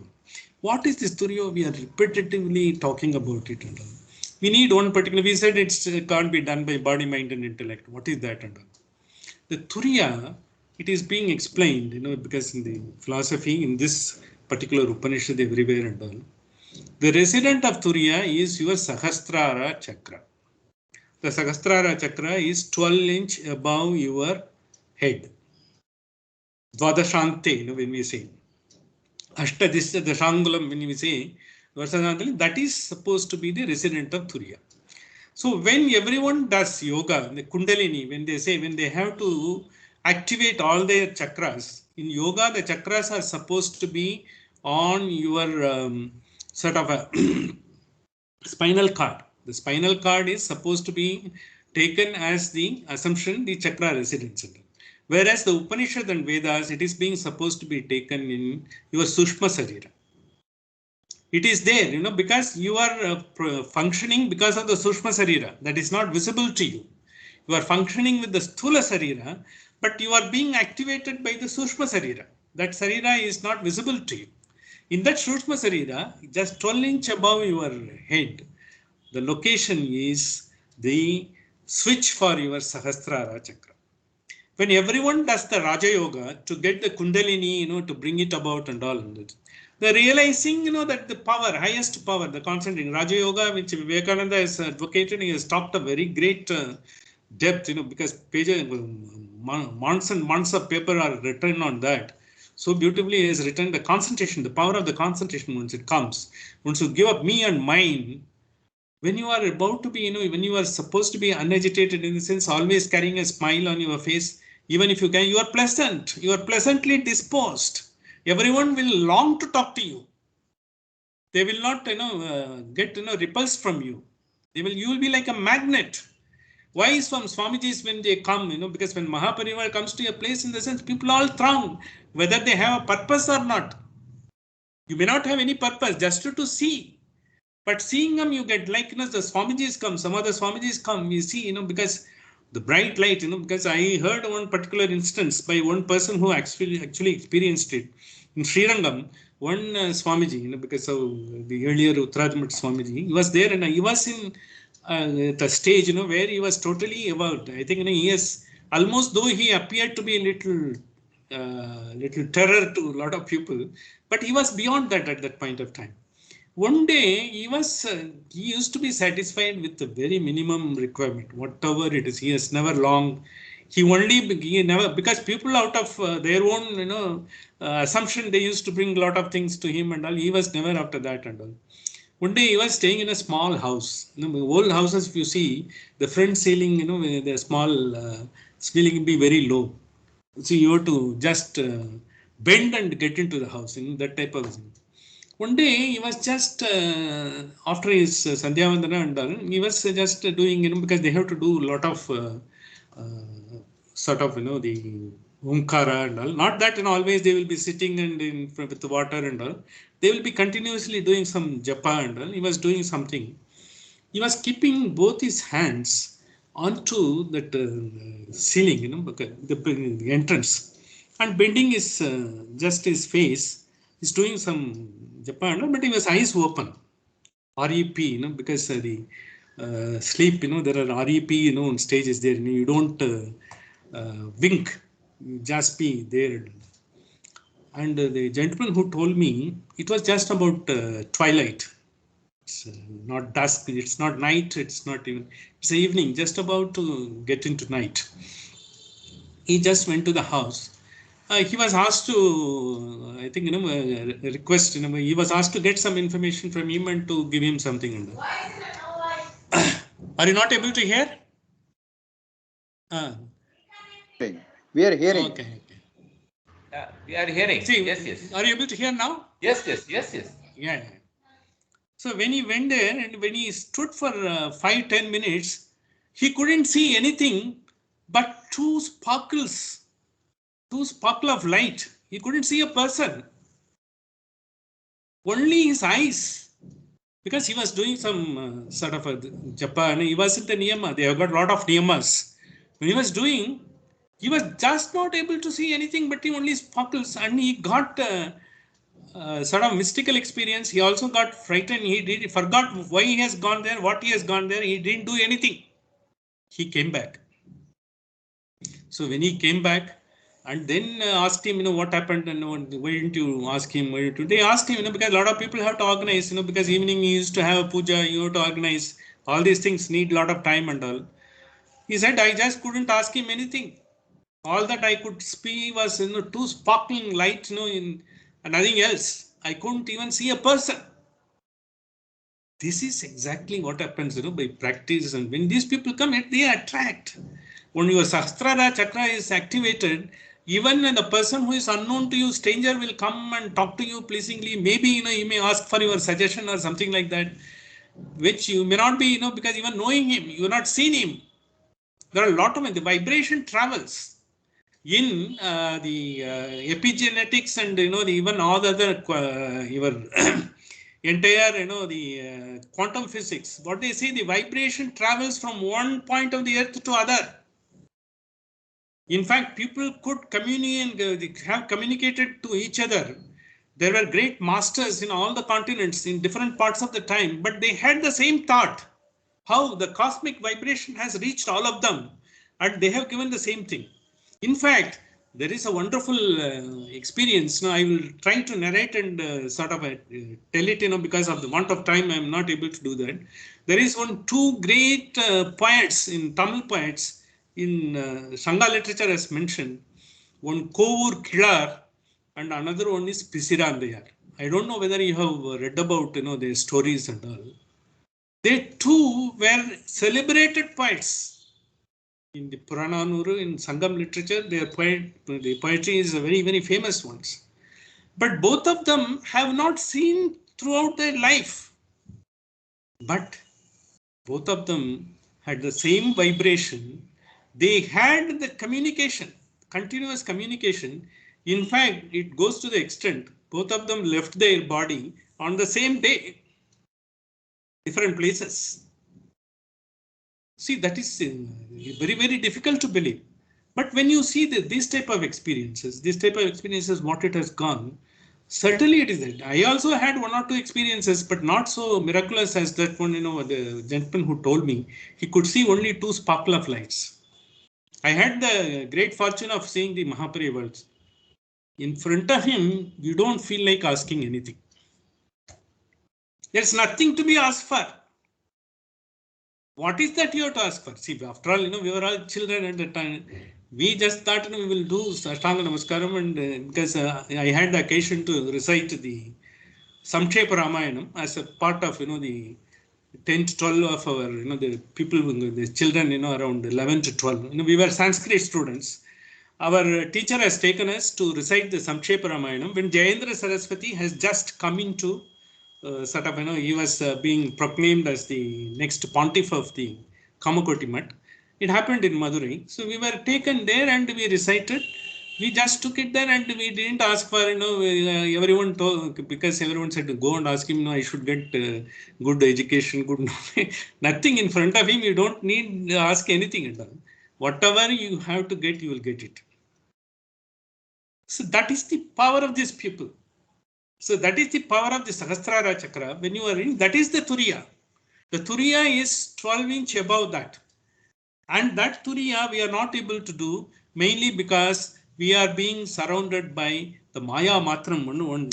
What is this turyo? We are repetitively talking about it. We need one particular, we said it can't be done by body, mind and intellect. What is that? The turiya, it is being explained, because in the philosophy, in this particular Upanishad everywhere and all, the resident of turiya is your Sahasrara chakra. The Sahasrara chakra is 12-inch above your head. Dvadashante, when we say. Ashtadisya Dashangulam, when we say, that is supposed to be the resident of turiya. So when everyone does yoga, the Kundalini, when they say, when they have to activate all their chakras. In yoga, the chakras are supposed to be on your sort of a spinal cord. The spinal cord is supposed to be taken as the assumption, the chakra residence. Whereas the Upanishad and Vedas, it is being supposed to be taken in your Sushma Sarira. It is there, because you are functioning because of the Sushma Sarira. That is not visible to you. You are functioning with the Sthula Sarira, but you are being activated by the Sushma Sarira. That Sarira is not visible to you. In that Sushma Sarira, just 12 inch above your head, the location is the switch for your Sahasrara Chakra. When everyone does the Raja Yoga to get the Kundalini, to bring it about and all, they're realizing, that the power, highest power, the concentrating Raja Yoga, which Vivekananda has advocated, he has talked a very great depth, because pages, months and months of paper are written on that. So beautifully he has written the concentration, the power of the concentration once it comes. Once you give up me and mine, when you are about to be, when you are supposed to be unagitated, in the sense always carrying a smile on your face, even if you can, you are pleasant, you are pleasantly disposed. Everyone will long to talk to you. They will not, get, repulsed from you. You will be like a magnet. Why some Swamijis when they come, because when Mahaparivar comes to a place, in the sense people all throng, whether they have a purpose or not. You may not have any purpose, just to see. But seeing them, you get like, the Swamijis come, some other Swamijis come, you see, because the bright light, because I heard one particular instance by one person who actually experienced it. In Srirangam, one Swamiji, because of the earlier Uttarajamat Swamiji, he was there and he was in the stage, where he was totally about. I think, he has almost, though he appeared to be a little terror to a lot of people, but he was beyond that at that point of time. One day he used to be satisfied with the very minimum requirement, whatever it is. He has never he never, because people out of their own, assumption, they used to bring a lot of things to him and all. He was never after that and all. One day he was staying in a small house. Old houses, if you see, the front ceiling, the small ceiling be very low. So you have to just bend and get into the house, that type of thing. One day he was just, after his Sandhya Vandana and all, he was just doing, because they have to do a lot of sort of, the Omkara and all. Not that always they will be sitting and with the water and all. They will be continuously doing some japa and all. He was doing something. He was keeping both his hands onto that ceiling, the entrance, and bending just his face. He's doing some Japan, but he was eyes open. REP, because the sleep, there are REP, stages there. You don't wink, you just be there. And the gentleman who told me, it was just about twilight. It's not dusk, it's not night, it's not even, it's evening, just about to get into night. He just went to the house. He was asked to, I think, request, he was asked to get some information from him and to give him something. Are you not able to hear? We are hearing. Okay. We are hearing. See, yes. Are you able to hear now? Yes. Yeah. So when he went there and when he stood for 5-10 minutes, he couldn't see anything but two sparkle of light. He couldn't see a person. Only his eyes. Because he was doing some sort of a japa, and he wasn't a niyama. They have got a lot of niyamas. When he was doing, he was just not able to see anything but only sparkles, and he got sort of mystical experience. He also got frightened. He forgot why he has gone there, what he has gone there. He didn't do anything. He came back. So when he came back, and then asked him, what happened, and why didn't you ask him? They asked him, because a lot of people have to organize, because evening he used to have a puja, you have to organize. All these things need a lot of time and all. He said, I just couldn't ask him anything. All that I could see was, two sparkling light, and nothing else. I couldn't even see a person. This is exactly what happens, by practice. And when these people come, they attract. when your Sahasrara chakra is activated, even when the person who is unknown to you, stranger, will come and talk to you pleasingly, maybe, you may ask for your suggestion or something like that, which you may not be, because even knowing him, you have not seen him. There are a lot of, the vibration travels in the epigenetics and, even all the other, your entire, the quantum physics. What they say, the vibration travels from one point of the earth to other. In fact, people could have communicated to each other. There were great masters in all the continents in different parts of the time, but they had the same thought, how the cosmic vibration has reached all of them, and they have given the same thing. In fact, there is a wonderful experience. Now, I will try to narrate and sort of tell it, because of the want of time, I am not able to do that. There is two great poets in Tamil poets in Sangha literature as mentioned. One Kovur Kilar and another one is Pisirandayar. I don't know whether you have read about, their stories and all. They too were celebrated poets. In the Purananuru, in Sangam literature, the poetry is a very, very famous ones. But both of them have not seen throughout their life. But both of them had the same vibration. They had the communication, continuous communication. In fact, it goes to the extent both of them left their body on the same day, different places. See, that is very, very difficult to believe. But when you see this type of experiences, what it has gone, certainly it is that. I also had one or two experiences, but not so miraculous as that one, the gentleman who told me he could see only 2 sparkle of lights. I had the great fortune of seeing the Mahaparivals. In front of him, you don't feel like asking anything. There's nothing to be asked for. What is that you have to ask for? See, after all, we were all children at the time. We just thought we will do Ashtanga Namaskaram, and because I had the occasion to recite the Samkshepa Ramayanam as a part of, the 10 to 12 of our, the people, the children, around 11 to 12. We were Sanskrit students. Our teacher has taken us to recite the Samkshepa Ramayanam when Jayendra Saraswati has just come into sort of, he was being proclaimed as the next pontiff of the Kamakoti Mutt. It happened in Madurai. So we were taken there and we recited. We just took it there and we didn't ask for, everyone told, because everyone said to go and ask him, I should get good education, good knowledge. Nothing in front of him. You don't need to ask anything at all. Whatever you have to get, you will get it. So that is the power of these people. So that is the power of the Sahasrara Chakra. When you are in, that is the Turiya. The Turiya is 12-inch above that. And that Turiya we are not able to do mainly because we are being surrounded by the Maya Matram. One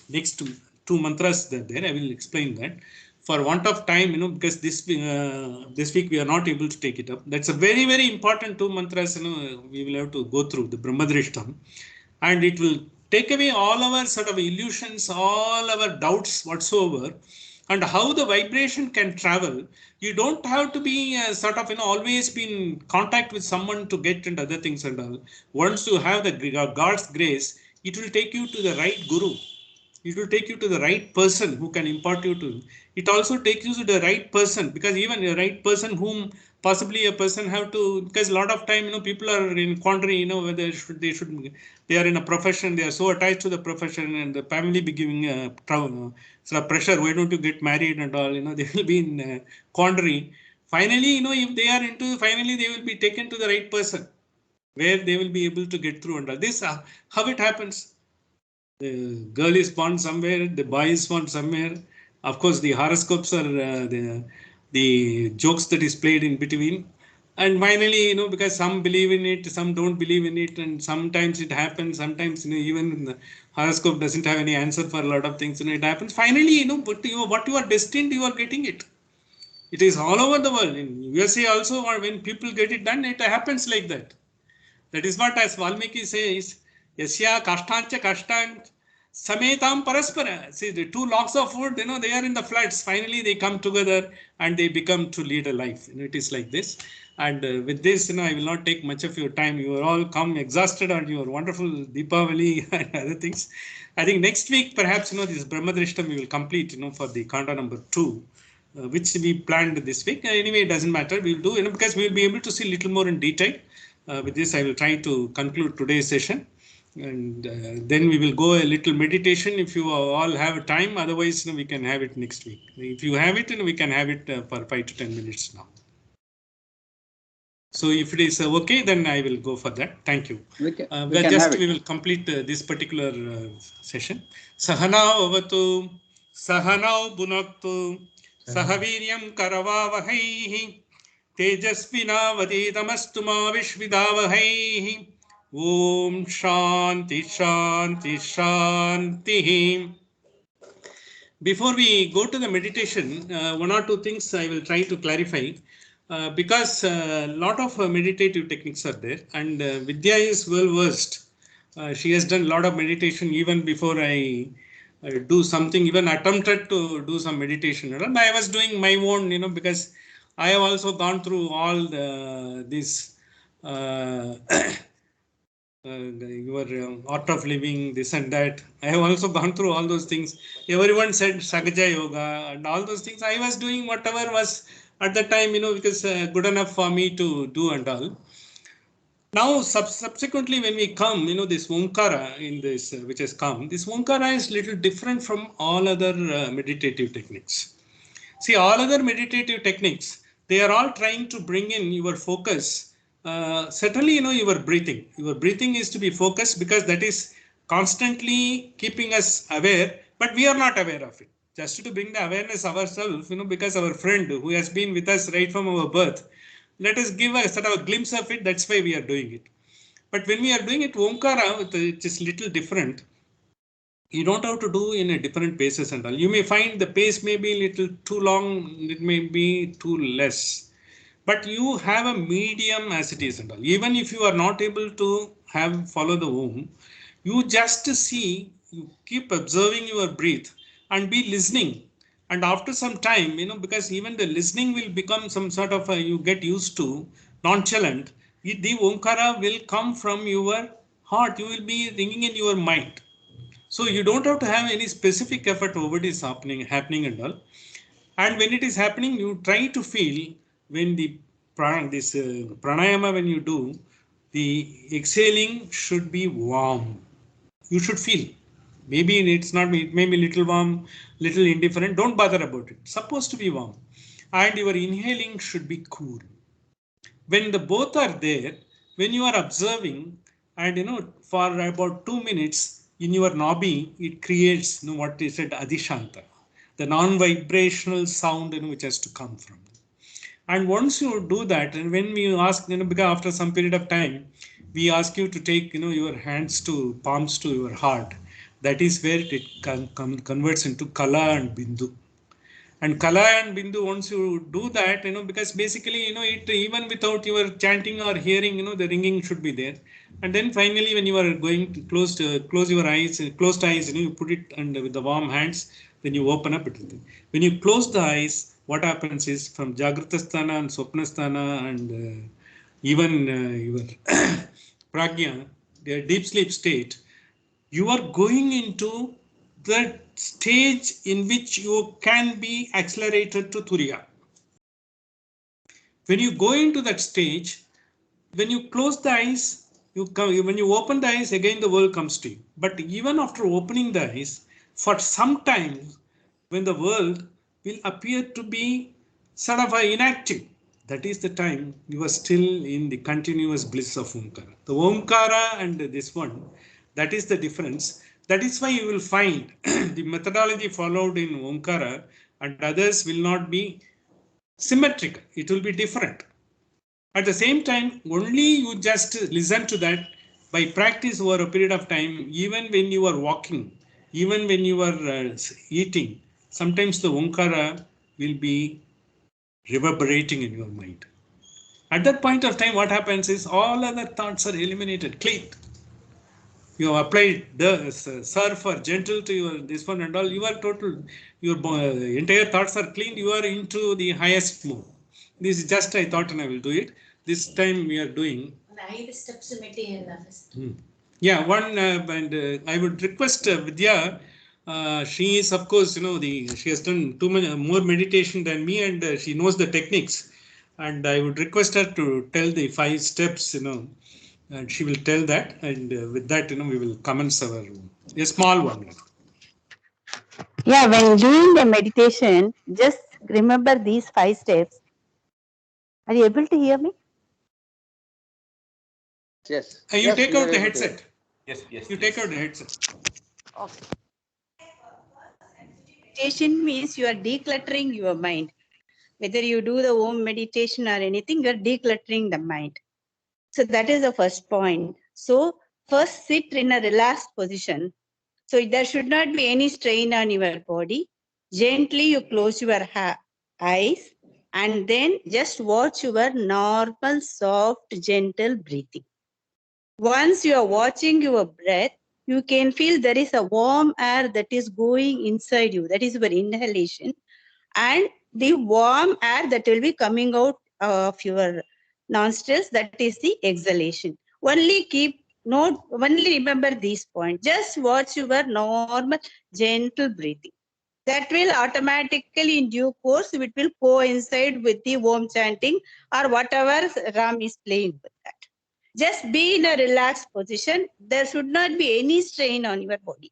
next 2 mantras there. I will explain that. For want of time, because this week we are not able to take it up. That's a very, very important 2 mantras, we will have to go through the Brahmadrishtam. And it will take away all our sort of illusions, all our doubts whatsoever, and how the vibration can travel. You don't have to be sort of, always be in contact with someone to get into other things and all. Once you have the God's grace, it will take you to the right guru. It will take you to the right person who can impart you to. It also takes you to the right person, because even the right person whom possibly a person have to, because a lot of time, people are in quandary, whether they are in a profession, they are so attached to the profession and the family be giving sort of pressure, why don't you get married and all, they will be in quandary. Finally, if they are finally they will be taken to the right person where they will be able to get through and all. This, how it happens. The girl is born somewhere, the boy is born somewhere. Of course, the horoscopes are the jokes that is played in between. And finally, because some believe in it, some don't believe in it, and sometimes it happens. Sometimes, even the horoscope doesn't have any answer for a lot of things. It happens. Finally, but what you are destined, you are getting it. It is all over the world. In USA also, when people get it done, it happens like that. That is what, as Valmiki says, Yasya kashtancha kashtant sametam paraspara. See, the 2 logs of wood, they are in the floods. Finally, they come together and they become to lead a life. It is like this. And with this, I will not take much of your time. You are all come exhausted on your wonderful Deepavali and other things. I think next week, perhaps, this Brahmadrishtam we will complete, for the Kanda number 2, which we planned this week. Anyway, it doesn't matter. We'll do, because we will be able to see a little more in detail. With this, I will try to conclude today's session. And then we will go a little meditation if you all have time. Otherwise, we can have it next week. If you have it, we can have it for 5 to 10 minutes now. So if it is okay, then I will go for that. Thank you. We will complete this particular session. Sahana avatu, sahanau bunaktu, sahaviryam karavavahaihi, tejasvina vaditamastu ma vishvidavahaihi. Om Shanti Shanti Shanti. Before we go to the meditation, one or two things I will try to clarify. Because a lot of meditative techniques are there, and Vidya is well versed. She has done a lot of meditation even before I do something, even attempted to do some meditation. I was doing my own, because I have also gone through all this your art of living, this and that. I have also gone through all those things. Everyone said Sagaja Yoga and all those things. I was doing whatever was at the time, because good enough for me to do and all. Now, subsequently, when we come, this Omkara in this, which has come, this Omkara is little different from all other meditative techniques. See, all other meditative techniques, they are all trying to bring in your focus. Certainly, your breathing. Your breathing is to be focused because that is constantly keeping us aware, but we are not aware of it. Just to bring the awareness ourselves, because our friend who has been with us right from our birth, let us give a sort of a glimpse of it. That's why we are doing it. But when we are doing it, Omkara, it is little different. You don't have to do in a different paces and all. You may find the pace may be a little too long, it may be too less. But you have a medium as it is and all. Even if you are not able to follow the Om, you just see, you keep observing your breath and be listening. And after some time, because even the listening will become some sort of you get used to, nonchalant, the Omkara will come from your heart. You will be ringing in your mind. So you don't have to have any specific effort over it is happening and all. And when it is happening, you try to feel when the pranayama, when you do, the exhaling should be warm. You should feel. Maybe it's not, it may be little warm, little indifferent. Don't bother about it. It's supposed to be warm. And your inhaling should be cool. When the both are there, when you are observing, and for about 2 minutes in your nabi, it creates what is said adhishanta, the non-vibrational sound which has to come from. And once you do that, and when we ask, because after some period of time, we ask you to take your hands to palms to your heart. That is where it converts into Kala and Bindu. And Kala and Bindu, once you do that, because basically, it even without your chanting or hearing, the ringing should be there. And then finally, when you are going to close your eyes, closed eyes, you put it under with the warm hands, then you open up it. When you close the eyes, what happens is from Jagritasthana and Swapnasthana and even your Pragya, their deep sleep state, you are going into the stage in which you can be accelerated to Turiya. When you go into that stage, when you close the eyes, when you open the eyes, again the world comes to you. But even after opening the eyes, for some time, when the world will appear to be sort of inactive, that is the time you are still in the continuous bliss of Omkara. The Omkara and this one, that is the difference. That is why you will find the methodology followed in Omkara and others will not be symmetrical. It will be different. At the same time, only you just listen to that by practice over a period of time, even when you are walking, even when you are eating, sometimes the Omkara will be reverberating in your mind. At that point of time, what happens is all other thoughts are eliminated, clean. You have applied the surf or gentle to your this one and all. Your entire thoughts are clean. You are into the highest mode. This is just I thought and I will do it. this time we are doing. ಐದು steps ಮೆಟ್ಟಿಯಲ್ಲ first. Yeah, one and I would request Vidya. She is, of course, she has done too much more meditation than me, and she knows the techniques. And I would request her to tell the 5 steps, and she will tell that. And with that, we will commence our a small one. Yeah, when doing the meditation, just remember these 5 steps. Are you able to hear me? Yes. You Yes, take we out are the able to headset. Yes, yes. You take out the headset. Okay. Meditation means you are decluttering your mind. Whether you do the home meditation or anything, you are decluttering the mind. So that is the first point. So first sit in a relaxed position. So there should not be any strain on your body. Gently you close your eyes and then just watch your normal, soft, gentle breathing. Once you are watching your breath, you can feel there is a warm air that is going inside you. That is your inhalation. And the warm air that will be coming out of your nostrils, that is the exhalation. Only remember these points. Just watch your normal, gentle breathing. That will automatically, in due course, it will coincide with the Om chanting or whatever Ram is playing with that. Just be in a relaxed position. There should not be any strain on your body.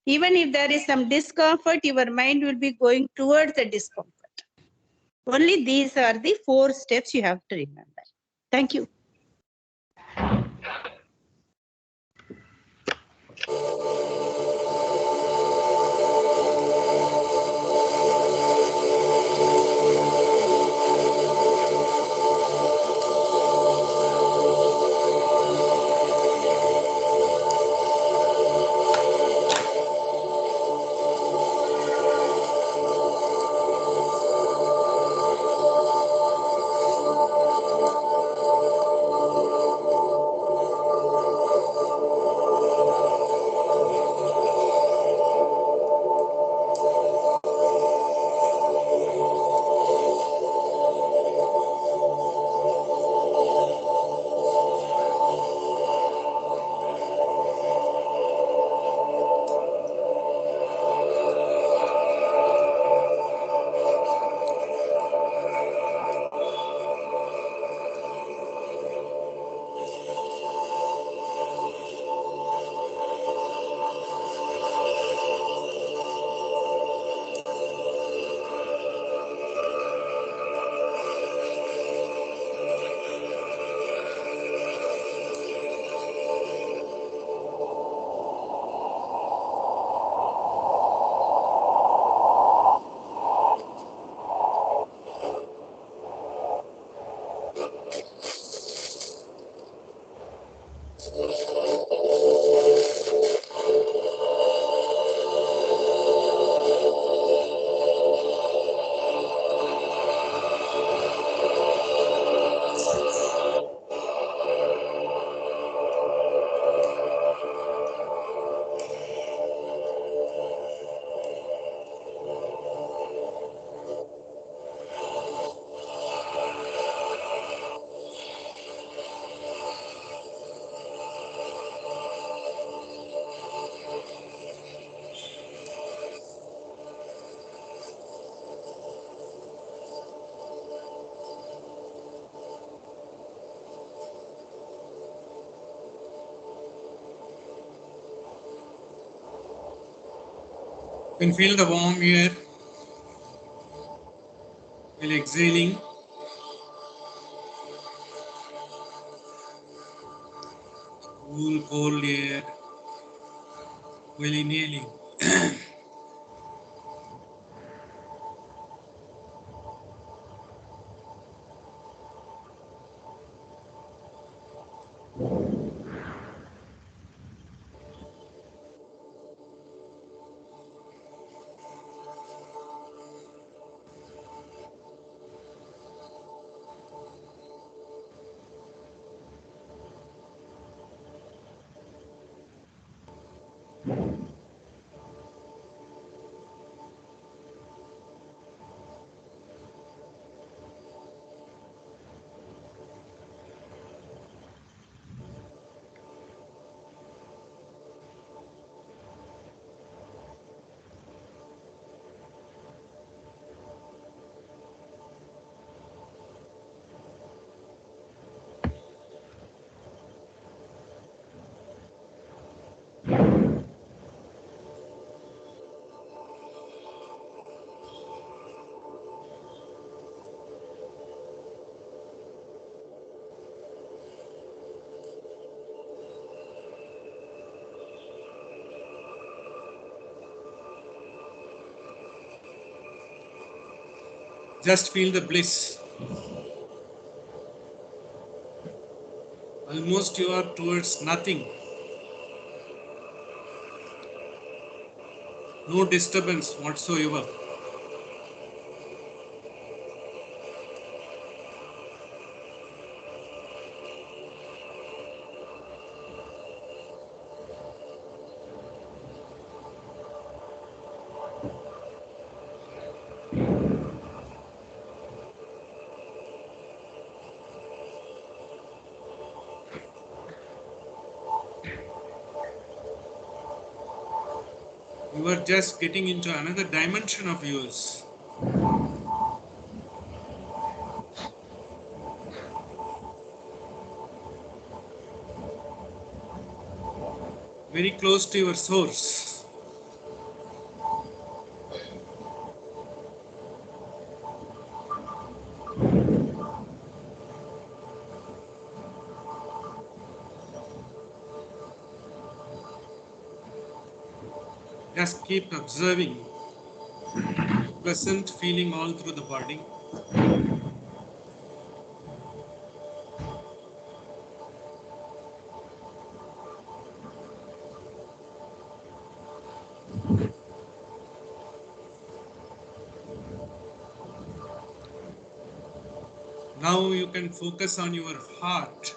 Even if there is some discomfort, your mind will be going towards the discomfort. Only these are the 4 steps you have to remember. Thank you. You can feel the warm air while exhaling. Cool, cold air while inhaling. Just feel the bliss. Almost you are towards nothing. No disturbance whatsoever. You are just getting into another dimension of yours. Very close to your source. Just keep observing. Pleasant feeling all through the body. Now you can focus on your heart,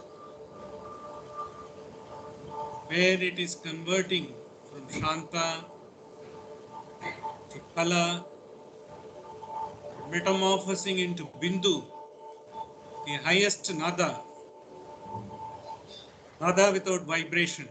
where it is converting from Shanta to Kala, metamorphosing into Bindu, the highest Nada, Nada without vibration.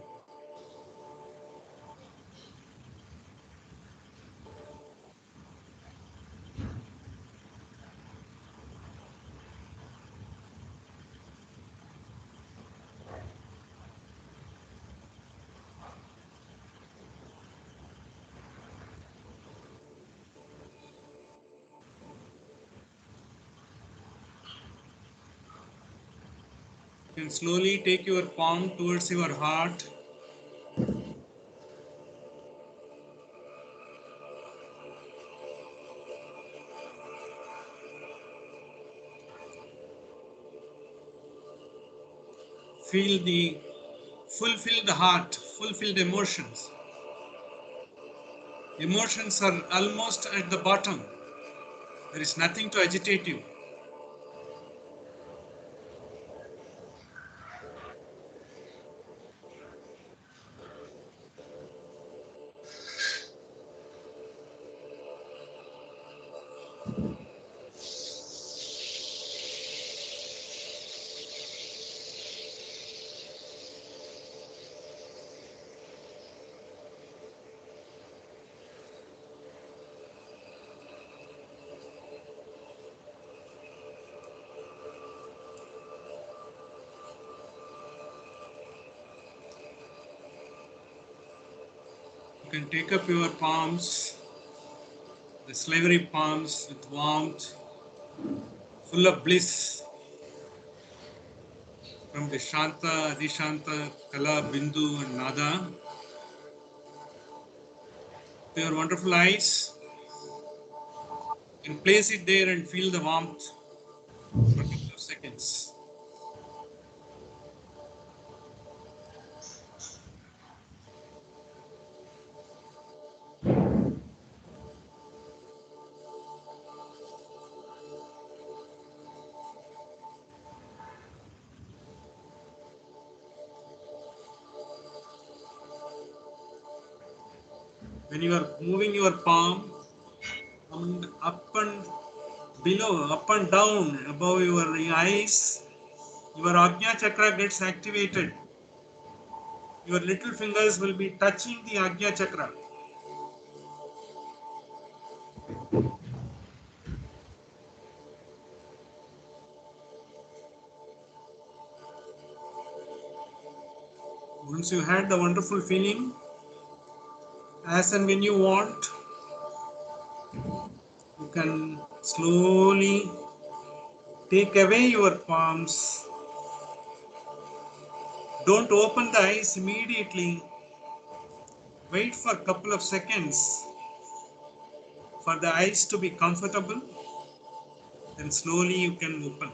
You can slowly take your palm towards your heart. Fulfill the heart, fulfill the emotions. Emotions are almost at the bottom. There is nothing to agitate you. You can take up your palms, the slavery palms with warmth, full of bliss from the Shanta, Adishanta, Kala, Bindu and Nada. To your wonderful eyes, you can place it there and feel the warmth for a couple of seconds. When you are moving your palm and up and below, up and down above your eyes, your Ajna chakra gets activated. Your little fingers will be touching the Ajna chakra. Once you had the wonderful feeling, as and when you want, you can slowly take away your palms. Don't open the eyes immediately. Wait for a couple of seconds for the eyes to be comfortable. Then slowly you can open.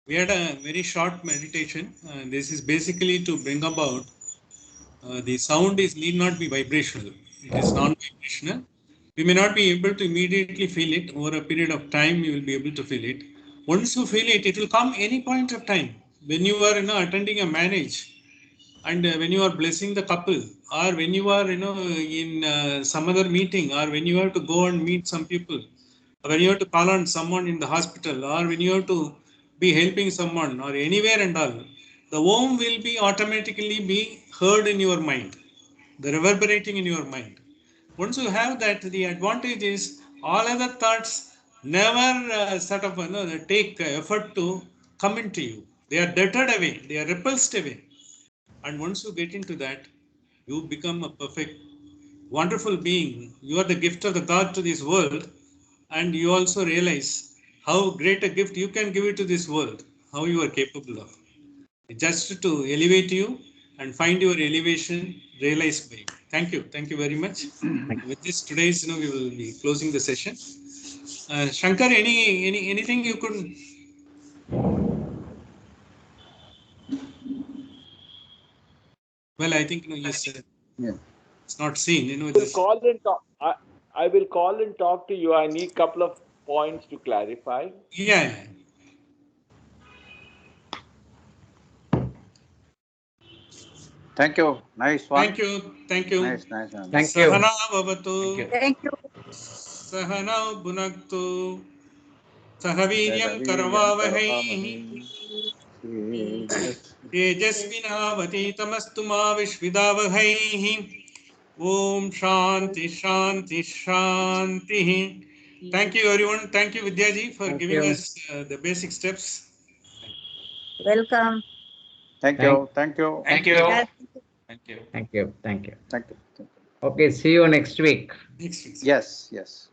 We had a very short meditation. This is basically to bring about the sound need not be vibrational. It is non-vibrational. We may not be able to immediately feel it. Over a period of time, you will be able to feel it. Once you feel it, it will come any point of time. When you are attending a marriage, and when you are blessing the couple, or when you are in some other meeting, or when you have to go and meet some people, or when you have to call on someone in the hospital, or when you have to be helping someone, or anywhere and all, the Om will be automatically be heard in your mind, the reverberating in your mind. Once you have that, the advantage is all other thoughts never take effort to come into you. They are deterred away, they are repulsed away. And once you get into that, you become a perfect, wonderful being. You are the gift of the God to this world. And you also realize how great a gift you can give it to this world, how you are capable of. Just to elevate you and find your elevation realized by you. Thank you. Thank you very much. With this, today's, we will be closing the session. Shankar, anything you could? Well, I think yes, Yeah. it's not seen. I will call and talk. I will call and talk to you. I need a couple of points to clarify. Yeah. Thank you. Nice one. Thank you. Thank you. Nice, nice one. Thank you. Sahana bhavatu. Thank you. Sahana bhunaktu. Sahaviryam karavavahai. तेजस्विनावतीतमस्तु मा विश्विदावहैः Om Shanti Shanti Shanti. Thank you everyone. Thank you Vidyaji for Thank giving you. us the basic steps. Welcome. Thank you. Thank you. Thank you. Yes. Thank you. Thank you. Thank you. Thank you. Okay, see you next week. Next week. Yes, yes.